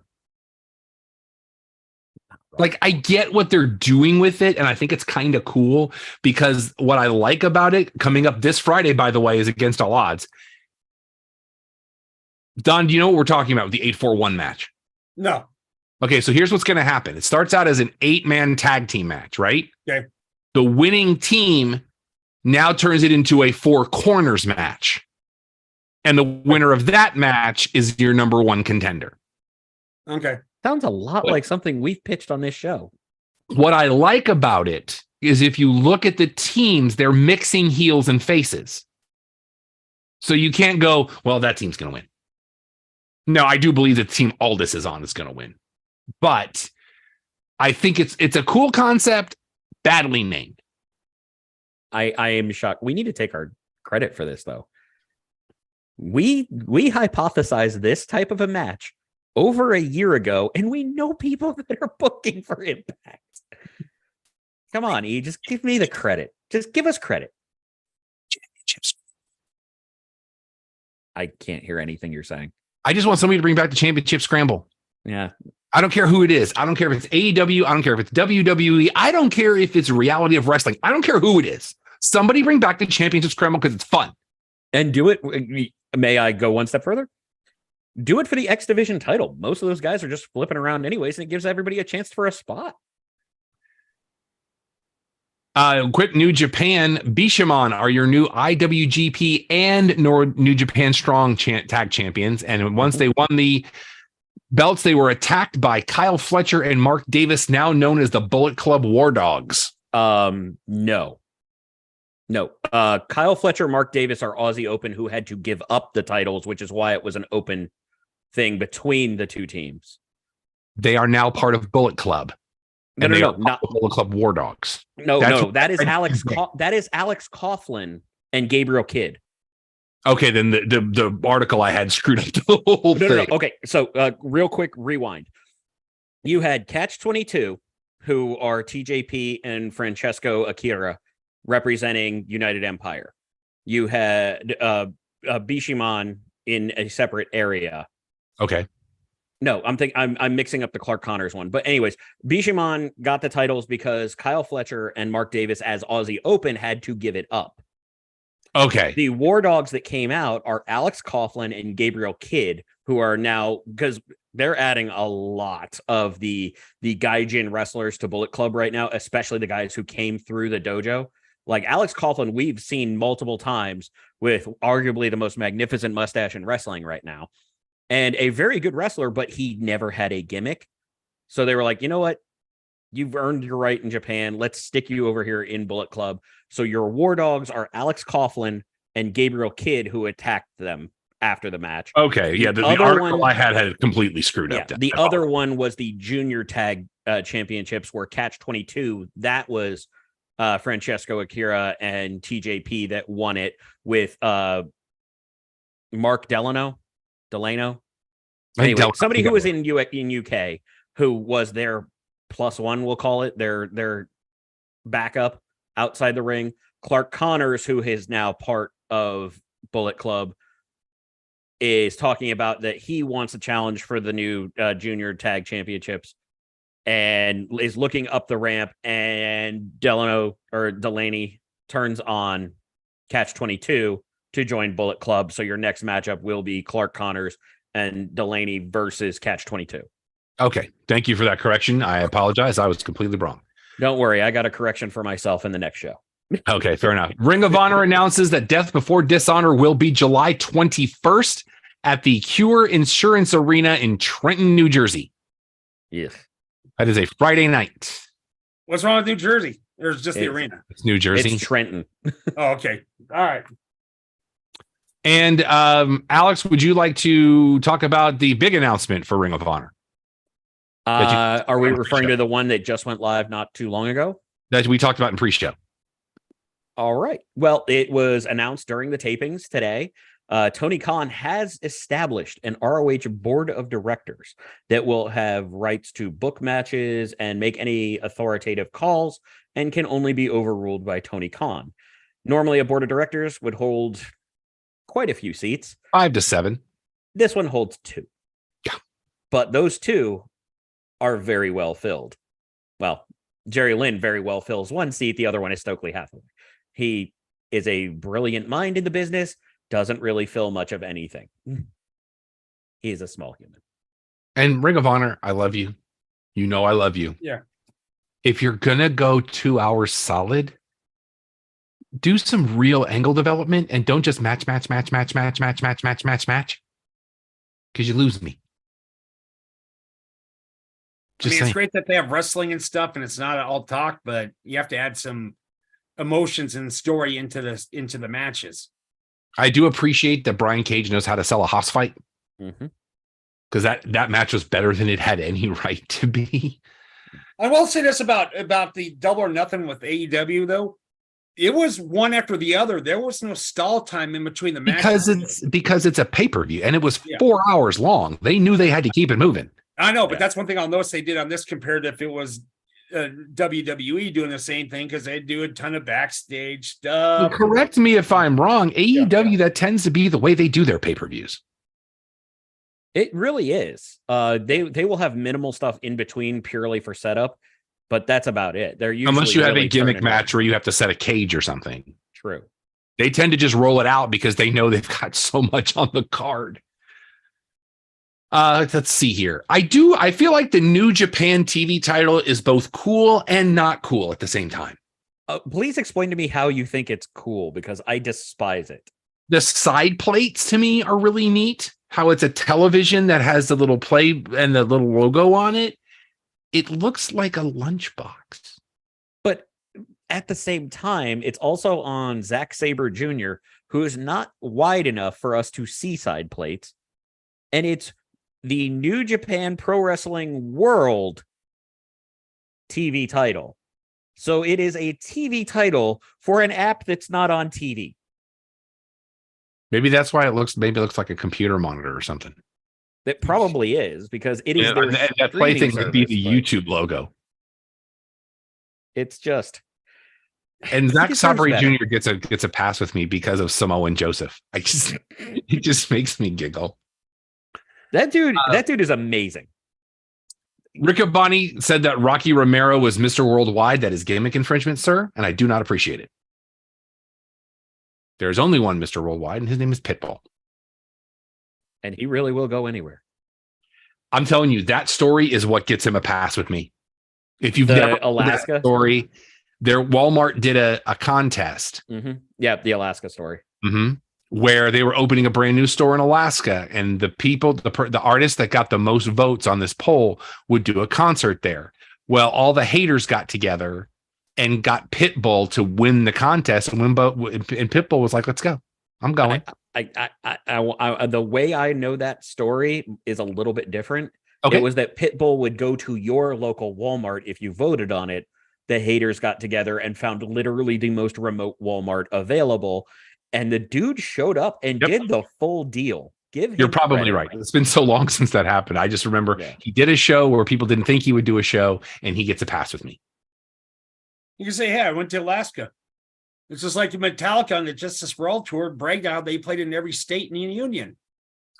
Like, I get what they're doing with it, and I think it's kind of cool because what I like about it, coming up this Friday, by the way, is Against All Odds. Don, do you know what we're talking about with the 841 match? No. Okay, so here's what's going to happen. It starts out as an 8-man tag team match, right? Okay. The winning team now turns it into a 4 corners match. And the winner of that match is your number 1 contender. Okay. Sounds a lot What? like something we've pitched on this show. What I like about it is if you look at the teams, they're mixing heels and faces. So you can't go, well, that team's going to win. No, I do believe the team Aldis is on is going to win. But I think it's a cool concept, badly named. I am shocked. We need to take our credit for this, though. We hypothesized this type of a match over a year ago, and we know people that are booking for Impact. Come on, E. Just give me the credit. Just give us credit. Championships. I can't hear anything you're saying. I just want somebody to bring back the championship scramble. Yeah. I don't care who it is. I don't care if it's AEW. I don't care if it's WWE. I don't care if it's reality of wrestling. I don't care who it is. Somebody bring back the championship scramble because it's fun. And do it. May I go one step further? Do it for the X Division title. Most of those guys are just flipping around anyways, and it gives everybody a chance for a spot. Quick New Japan, Bishamon are your new IWGP and New Japan Strong Tag Champions. And once they won the belts, they were attacked by Kyle Fletcher and Mark Davis, now known as the Bullet Club War Dogs. No. Kyle Fletcher, Mark Davis are Aussie Open who had to give up the titles, which is why it was an open thing between the two teams. They are now part of Bullet Club. No, not Bullet Club War Dogs. That is Alex. That is Alex Coughlin and Gabriel Kidd. Okay, then the article I had screwed up the whole thing. No. Okay, so real quick rewind. You had Catch 22, who are TJP and Francesco Akira representing United Empire. You had Bishamon in a separate area. Okay. No, I'm mixing up the Clark Connors one. But anyways, Bishamon got the titles because Kyle Fletcher and Mark Davis as Aussie Open had to give it up. Okay. The War Dogs that came out are Alex Coughlin and Gabriel Kidd, who are now, because they're adding a lot of the Gaijin wrestlers to Bullet Club right now, especially the guys who came through the dojo. Like Alex Coughlin, we've seen multiple times with arguably the most magnificent mustache in wrestling right now. And a very good wrestler, but he never had a gimmick. So they were like, you know what? You've earned your right in Japan. Let's stick you over here in Bullet Club. So your War Dogs are Alex Coughlin and Gabriel Kidd, who attacked them after the match. Okay. Yeah. The article I had completely screwed up. The other one was the junior tag championships where Catch 22, that was Francesco Akira and TJP that won it with Mark Delano. Anyway, somebody who was in UK who was their +1, we'll call it, their backup outside the ring. Clark Connors, who is now part of Bullet Club, is talking about that he wants a challenge for the new junior tag championships and is looking up the ramp, and Delaney turns on Catch 22 to join Bullet Club. So your next matchup will be Clark Connors and Delaney versus Catch 22. Okay. Thank you for that correction. I apologize. I was completely wrong. Don't worry. I got a correction for myself in the next show. Okay. Fair enough. Ring of Honor announces that Death Before Dishonor will be July 21st at the Cure Insurance Arena in Trenton, New Jersey. Yes. That is a Friday night. What's wrong with New Jersey? Or just the arena? It's New Jersey. It's Trenton. Oh, okay. All right. And Alex, would you like to talk about the big announcement for Ring of Honor? Are we referring to the one that just went live not too long ago? That we talked about in pre-show. All right. Well, it was announced during the tapings today. Tony Khan has established an ROH board of directors that will have rights to book matches and make any authoritative calls and can only be overruled by Tony Khan. Normally, a board of directors would hold quite a few seats. 5 to 7. This one holds 2. Yeah. But those 2 are very well filled. Well, Jerry Lynn very well fills one seat. The other one is Stokely Hathaway. He is a brilliant mind in the business, doesn't really fill much of anything. He's a small human. And Ring of Honor, I love you. You know I love you. Yeah. If you're going to go 2 hours solid, do some real angle development and don't just match. Because you lose me. It's great that they have wrestling and stuff and it's not all talk, but you have to add some emotions and story into the matches. I do appreciate that Brian Cage knows how to sell a house fight. Mm-hmm. Because that match was better than it had any right to be. I will say this about the Double or Nothing with AEW, though. It was one after the other. There was no stall time in between the matches. Because it's a pay-per-view and it was 4 hours long. They knew they had to keep it moving. I know, but that's one thing I'll notice they did on this compared to if it was WWE doing the same thing because they do a ton of backstage stuff. Correct me if I'm wrong. AEW, that tends to be the way they do their pay-per-views. It really is. They will have minimal stuff in between purely for setup, but that's about it. They're usually unless you have really a gimmick turning match up. where you have to set a cage or something. True. They tend to just roll it out because they know they've got so much on the card. Let's see here. I feel like the New Japan TV title is both cool and not cool at the same time. Please explain to me how you think it's cool, because I despise it. The side plates to me are really neat. How it's a television that has the little play and the little logo on it. It looks like a lunchbox. But at the same time, it's also on Zack Sabre Jr., who is not wide enough for us to see side plates. And it's the New Japan Pro Wrestling World TV title. So it is a TV title for an app that's not on TV. Maybe that's why it looks like a computer monitor or something. It probably is, because it is their and that play thing would be the YouTube logo. It's just, and Zack Sabre better. Jr. gets a pass with me because of Samoan Joseph. It just makes me giggle. That dude is amazing. Riccaboni said that Rocky Romero was Mr. Worldwide. That is gimmick infringement, sir, and I do not appreciate it. There's only one Mr. Worldwide, and his name is Pitbull. And he really will go anywhere. I'm telling you, that story is what gets him a pass with me. If you've The never heard Alaska that story, Walmart did a contest. Mm-hmm. Yeah, the Alaska story. Mm-hmm. Where they were opening a brand new store in Alaska, and the people, the artist that got the most votes on this poll would do a concert there. Well, all the haters got together and got Pitbull to win the contest, and Pitbull was like, "Let's go, I'm going." The way I know that story is a little bit different. Okay. It was that Pitbull would go to your local Walmart if you voted on it. The haters got together and found literally the most remote Walmart available. And the dude showed up and did the full deal. You're probably right. It's been so long since that happened. I just remember he did a show where people didn't think he would do a show, and he gets a pass with me. You can say, "Hey, I went to Alaska." It's just like Metallica on the Justice for All tour bragged out they played in every state in the union,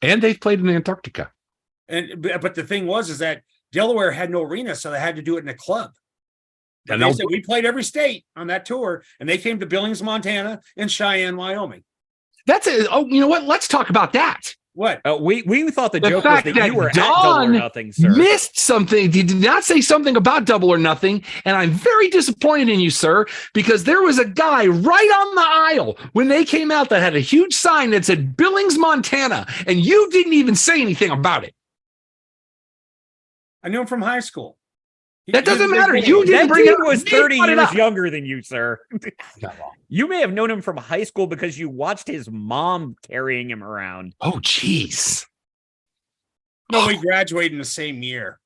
and they've played in Antarctica. But the thing is that Delaware had no arena, so they had to do it in a club. And they said we played every state on that tour, and they came to Billings, Montana, and Cheyenne, Wyoming. That's it. Oh, you know what? Let's talk about that. What? We thought the joke was that you were at Double or Nothing, sir. Missed something. He did not say something about Double or Nothing, and I'm very disappointed in you, sir, because there was a guy right on the aisle when they came out that had a huge sign that said Billings, Montana, and you didn't even say anything about it. I knew him from high school. That doesn't matter. You didn't bring it up. He was 30 years younger than you, sir. You may have known him from high school because you watched his mom carrying him around. Oh, jeez. No, we graduated in the same year.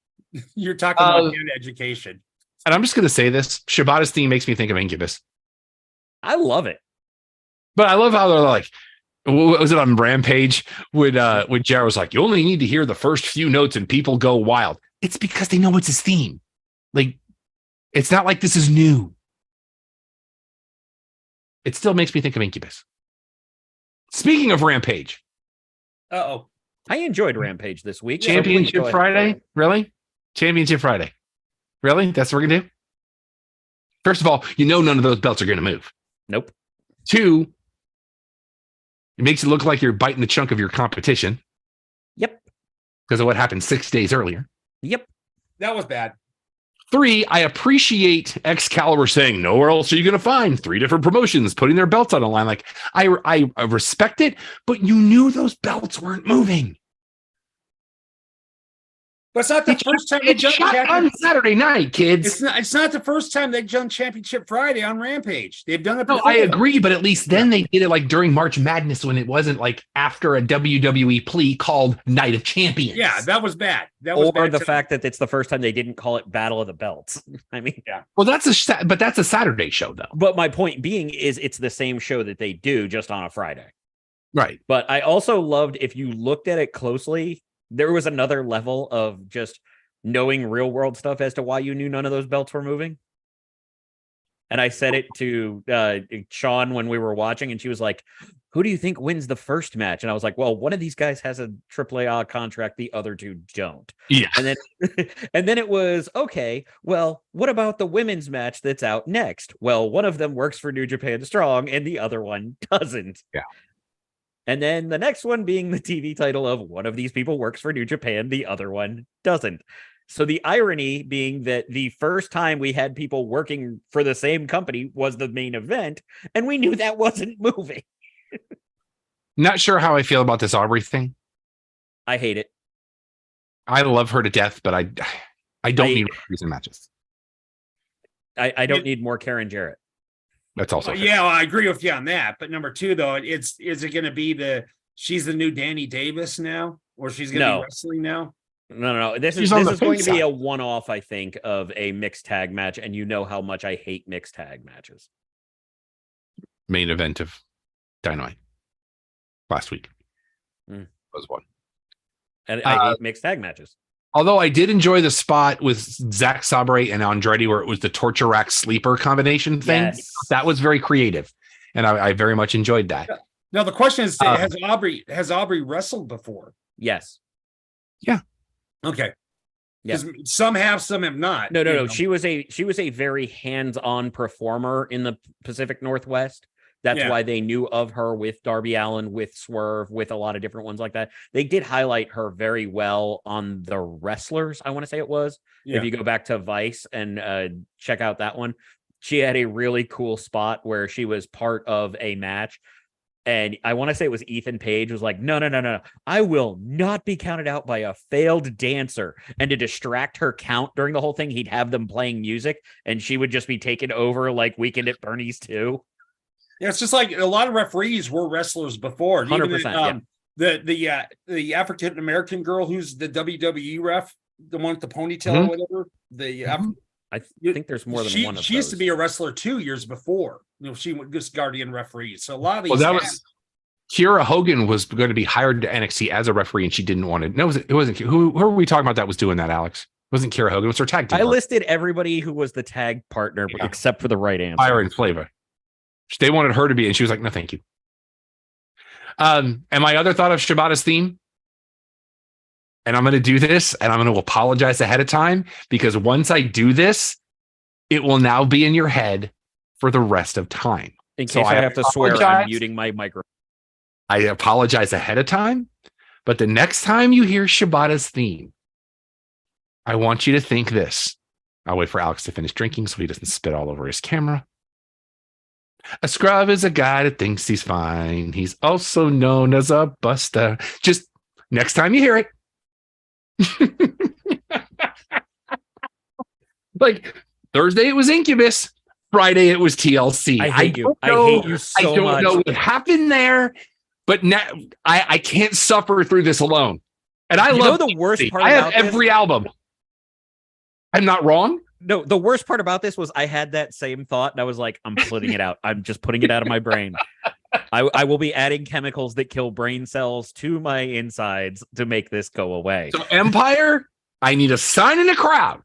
You're talking about education. And I'm just going to say this. Shibata's theme makes me think of Incubus. I love it. But I love how they're like, what was it on Rampage when Jared was like, you only need to hear the first few notes and people go wild. It's because they know it's his theme. Like, it's not like this is new. It still makes me think of Incubus. Speaking of Rampage. Uh-oh. I enjoyed Rampage this week. Championship Friday? Really? Championship Friday. Really? That's what we're going to do? First of all, none of those belts are going to move. Nope. 2, it makes it look like you're biting the chunk of your competition. Yep. Because of what happened 6 days earlier. Yep. That was bad. 3, I appreciate Excalibur saying, nowhere else are you going to find 3 different promotions putting their belts on the line. Like, I respect it, but you knew those belts weren't moving. But it's not the first time they shot on Saturday night, kids. It's not the first time they've done Championship Friday on Rampage. They've done it before. No, I agree, but at least then they did it like during March Madness when it wasn't like after a WWE plea called Night of Champions. Yeah, that was bad. That was or bad the fact that it's the first time they didn't call it Battle of the Belts. I mean, yeah. Well, that's a Saturday show though. But my point being is it's the same show that they do just on a Friday. Right. But I also loved, if you looked at it closely, there was another level of just knowing real world stuff as to why you knew none of those belts were moving. And I said it to Sean when we were watching, and she was like, who do you think wins the first match? And I was like, well, one of these guys has a AAA contract, the other two don't. Yeah. And then it was, okay, well, what about the women's match that's out next? Well, one of them works for New Japan Strong and the other one doesn't. Yeah. And then the next one being the TV title of one of these people works for New Japan, the other one doesn't. So the irony being that the first time we had people working for the same company was the main event, and we knew that wasn't moving. Not sure how I feel about this Aubrey thing. I hate it. I love her to death, but I don't need reason matches. I don't need more Karen Jarrett. That's also yeah, well, I agree with you on that. But number two, though, is it going to be she's the new Danny Davis now, or she's going to be wrestling now? No. This is going to be a one-off, I think, of a mixed tag match, and you know how much I hate mixed tag matches. Main event of Dynamite last week was one. And I hate mixed tag matches. Although I did enjoy the spot with Zack Sabre and Andretti where it was the torture rack sleeper combination thing. Yes. That was very creative, and I very much enjoyed that. Now the question is, has Aubrey wrestled before? Yes. Yeah. Okay. Because some have, some have not. No. She was a very hands-on performer in the Pacific Northwest. That's why they knew of her with Darby Allin, with Swerve, with a lot of different ones like that. They did highlight her very well on The Wrestlers, I want to say it was. Yeah. If you go back to Vice and check out that one, she had a really cool spot where she was part of a match. And I want to say it was Ethan Page was like, no. I will not be counted out by a failed dancer. And to distract her count during the whole thing, he'd have them playing music and she would just be taken over like Weekend at Bernie's too. Yeah, it's just like a lot of referees were wrestlers before. 100%. The African American girl who's the WWE ref, the one with the ponytail or whatever. I think there's more than one of those. She used to be a wrestler 2 years before. She was Guardian referee. So a lot of these. Well, that was Kiera Hogan was going to be hired to NXT as a referee, and she didn't want it. No, it wasn't. Who are we talking about that was doing that, Alex? It wasn't Kiera Hogan. It was her tag team. I listed everybody who was the tag partner, except for the right answer. Fire and Flavor. They wanted her to be, and she was like, "No, thank you." And my other thought of Shibata's theme, and I'm going to do this, and I'm going to apologize ahead of time because once I do this, it will now be in your head for the rest of time. In case I have to swear, I'm muting my microphone. I apologize ahead of time, but the next time you hear Shibata's theme, I want you to think this. I'll wait for Alex to finish drinking so he doesn't spit all over his camera. A scrub is a guy that thinks he's fine. He's also known as a buster. Just next time you hear it. Like Thursday it was Incubus. Friday it was TLC. I hate you so much. I don't know what happened there, but now I can't suffer through this alone. And I love the worst part. I have every album. I'm not wrong. No, the worst part about this was I had that same thought and I was like, I'm putting it out. I'm just putting it out of my brain. I will be adding chemicals that kill brain cells to my insides to make this go away. So Empire, I need a sign in the crowd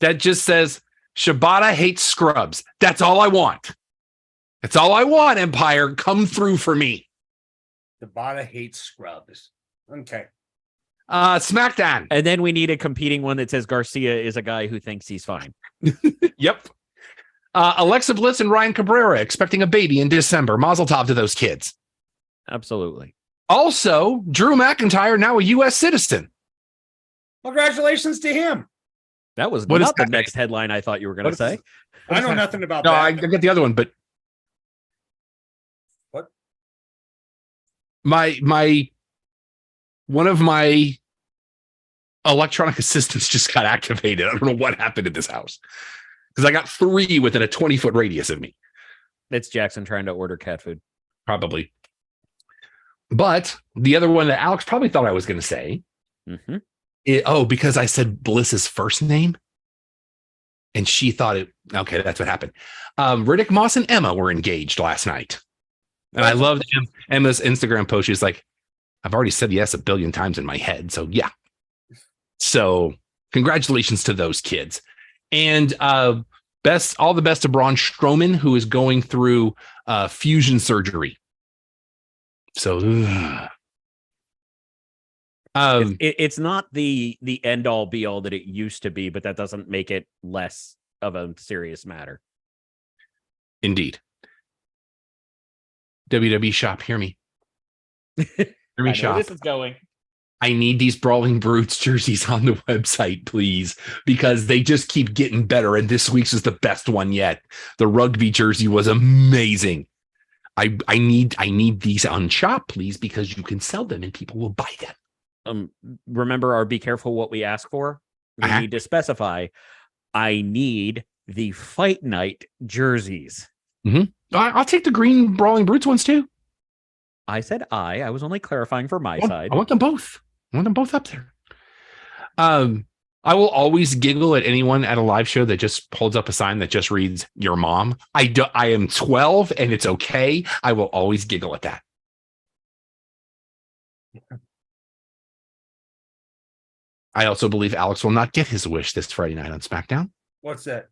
that just says Shibata hates scrubs. That's all I want. That's all I want, Empire. Come through for me. Shibata hates scrubs. Okay. SmackDown. And then we need a competing one that says Garcia is a guy who thinks he's fine. Yep. Alexa Bliss and Ryan Cabrera expecting a baby in December. Mazel tov to those kids. Absolutely. Also, Drew McIntyre, now a U.S. citizen. Congratulations to him. That was not the next headline I thought you were going to say. I know nothing about that. No, I get the other one, but what? One of my electronic assistants just got activated. I don't know what happened in this house because I got 3 within a 20-foot radius of me. It's Jackson trying to order cat food. Probably. But the other one that Alex probably thought I was going to say, because I said Bliss's first name and she thought it. Okay, that's what happened. Riddick Moss and Emma were engaged last night. And I loved Emma's Instagram post. She's like, I've already said yes a billion times in my head. So yeah. So congratulations to those kids. And all the best to Braun Strowman, who is going through fusion surgery. So it's not the end all be all that it used to be, but that doesn't make it less of a serious matter. Indeed. WWE shop, hear me. Hear me, shop. This is going. I need these Brawling Brutes jerseys on the website, please, because they just keep getting better. And this week's is the best one yet. The rugby jersey was amazing. I need these on shop, please, because you can sell them and people will buy them. Remember our be careful what we ask for? We need to specify. I need the Fight Night jerseys. Mm-hmm. I'll take the green Brawling Brutes ones too. I said I was only clarifying for my side. I want them both. I want them both up there. I will always giggle at anyone at a live show that just holds up a sign that just reads "Your mom." I am 12 and it's okay. I will always giggle at that. I also believe Alex will not get his wish this Friday night on SmackDown. What's that?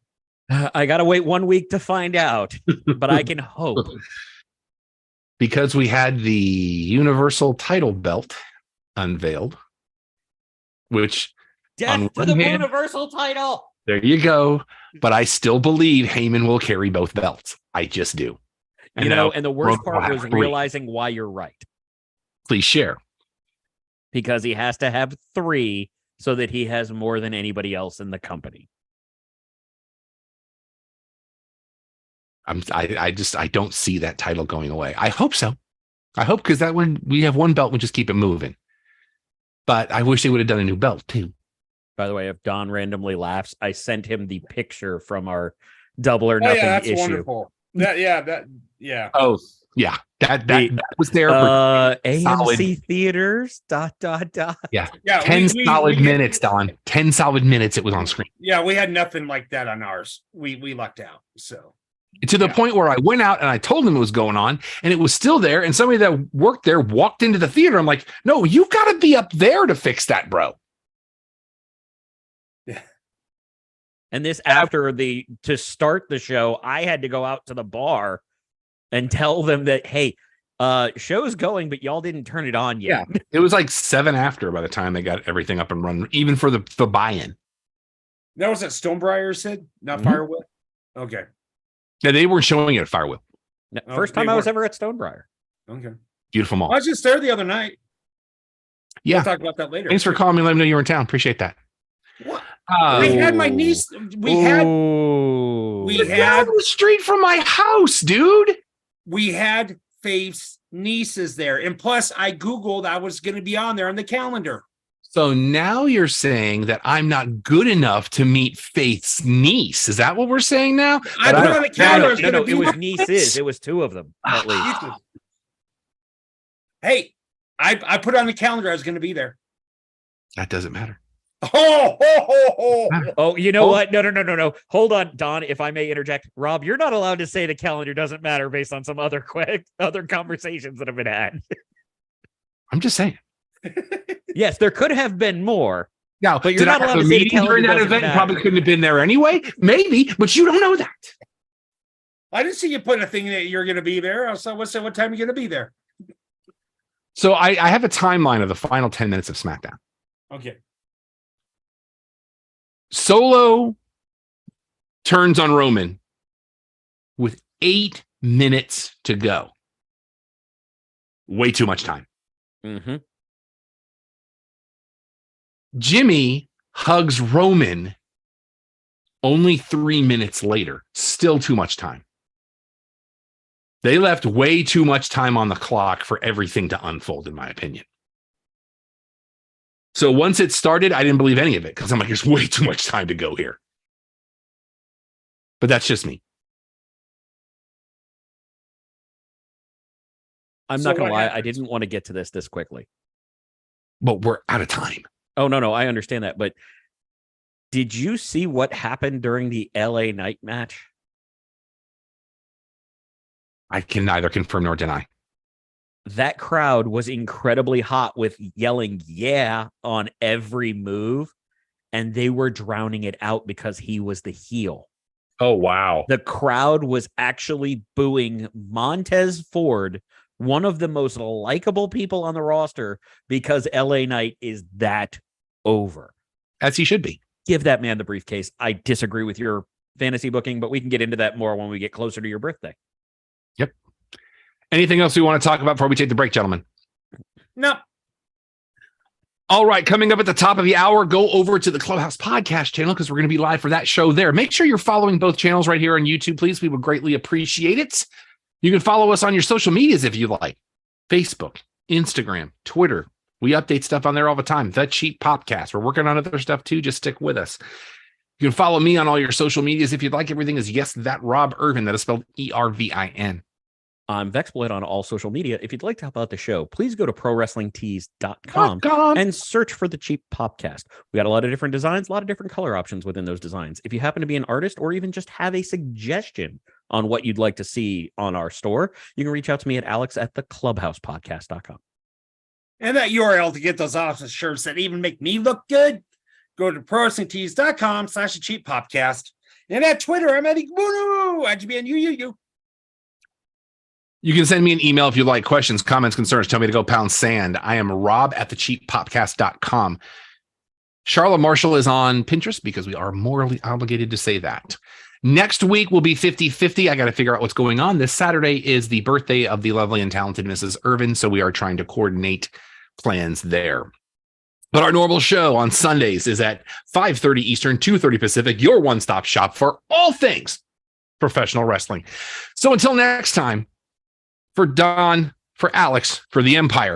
I gotta wait 1 week to find out, but I can hope. Because we had the Universal title belt unveiled, which death to the Universal title. There you go. But I still believe Heyman will carry both belts. I just do. And and the worst part was realizing why you're right. Please share. Because he has to have 3 so that he has more than anybody else in the company. I don't see that title going away. I hope so. I hope, because that when we have one belt, we just keep it moving. But I wish they would have done a new belt too. By the way, if Don randomly laughs, I sent him the picture from our Double or Nothing that's issue. Wonderful. Yeah. Oh yeah, that was there for AMC theaters. ... Yeah. 10 solid minutes, Don. 10 solid minutes. It was on screen. Yeah, we had nothing like that on ours. We lucked out. So. To the point where I went out and I told them it was going on and it was still there. And somebody that worked there walked into the theater. I'm like, no, you've got to be up there to fix that, bro. Yeah. And this after to start the show, I had to go out to the bar and tell them that, hey, show's going, but y'all didn't turn it on yet. Yeah. It was like 7 after by the time they got everything up and running, even for the buy-in. That was at Stonebriar, said, not Firewheel. Okay. Yeah, they weren't showing it at Firewheel. First time I was ever at Stonebriar. Okay. Beautiful mall. I was just there the other night. Yeah. We'll talk about that later. Thanks for calling me and letting me know you were in town. Appreciate that. What? We had my niece. We had down the street from my house, dude. We had Faith's nieces there. And plus, I Googled I was going to be on there on the calendar. So now you're saying that I'm not good enough to meet Faith's niece. Is that what we're saying now? I put on the calendar. No, it was nieces. It was 2 of them, at least. Hey, I put on the calendar. I was going to be there. That doesn't matter. Oh, you know what? No. Hold on, Don, if I may interject. Rob, you're not allowed to say the calendar doesn't matter based on some other conversations that have been had. I'm just saying. Yes, there could have been more. Now, but you're not allowed to say the calendar during that event. You probably couldn't have been there anyway. Maybe, but you don't know that. I didn't see you put a thing that you're going to be there. So what time are you going to be there? So I have a timeline of the final 10 minutes of SmackDown. Okay. Solo turns on Roman with 8 minutes to go. Way too much time. Mm-hmm. Jimmy hugs Roman only 3 minutes later. Still too much time. They left way too much time on the clock for everything to unfold, in my opinion. So once it started, I didn't believe any of it because I'm like, there's way too much time to go here. But that's just me. I'm not going to lie. I didn't want to get to this quickly. But we're out of time. Oh, no. I understand that. But did you see what happened during the LA Knight match? I can neither confirm nor deny. that crowd was incredibly hot with yelling, yeah, on every move. And they were drowning it out because he was the heel. Oh, wow. The crowd was actually booing Montez Ford, one of the most likable people on the roster, because LA Knight is that over. As he should be. Give that man the briefcase. I disagree with your fantasy booking, but we can get into that more when we get closer to your birthday. Yep. Anything else we want to talk about before we take the break, gentlemen? No. All right, coming up at the top of the hour, go over to the Clubhouse Podcast channel because we're going to be live for that show there. Make sure you're following both channels right here on YouTube, please. We would greatly appreciate it. You can follow us on your social medias if you like. Facebook, Instagram, Twitter. We update stuff on there all the time. The Cheap Popcast. We're working on other stuff too. Just stick with us. You can follow me on all your social medias if you'd like. Everything is Yes That Rob Irvin. That is spelled ERVIN. I'm Vexploit on all social media. If you'd like to help out the show, please go to prowrestlingtees.com and search for the Cheap Popcast. We got a lot of different designs, a lot of different color options within those designs. If you happen to be an artist or even just have a suggestion on what you'd like to see on our store, you can reach out to me at alex@theclubhousepodcast.com. And that URL to get those awesome shirts that even make me look good, go to prowrestlingtees.com/the-cheap popcast. And at Twitter, I'm at Igbuno, IGBNUUU. You can send me an email if you like questions, comments, concerns. Tell me to go pound sand. I am rob@thecheappopcast.com. Charlotte Marshall is on Pinterest because we are morally obligated to say that. Next week will be 50-50. I got to figure out what's going on. This Saturday is the birthday of the lovely and talented Mrs. Irvin, so we are trying to coordinate plans there. But our normal show on Sundays is at 5:30 Eastern, 2:30 Pacific, your one-stop shop for all things professional wrestling. So until next time, for Don, for Alex, for the Empire,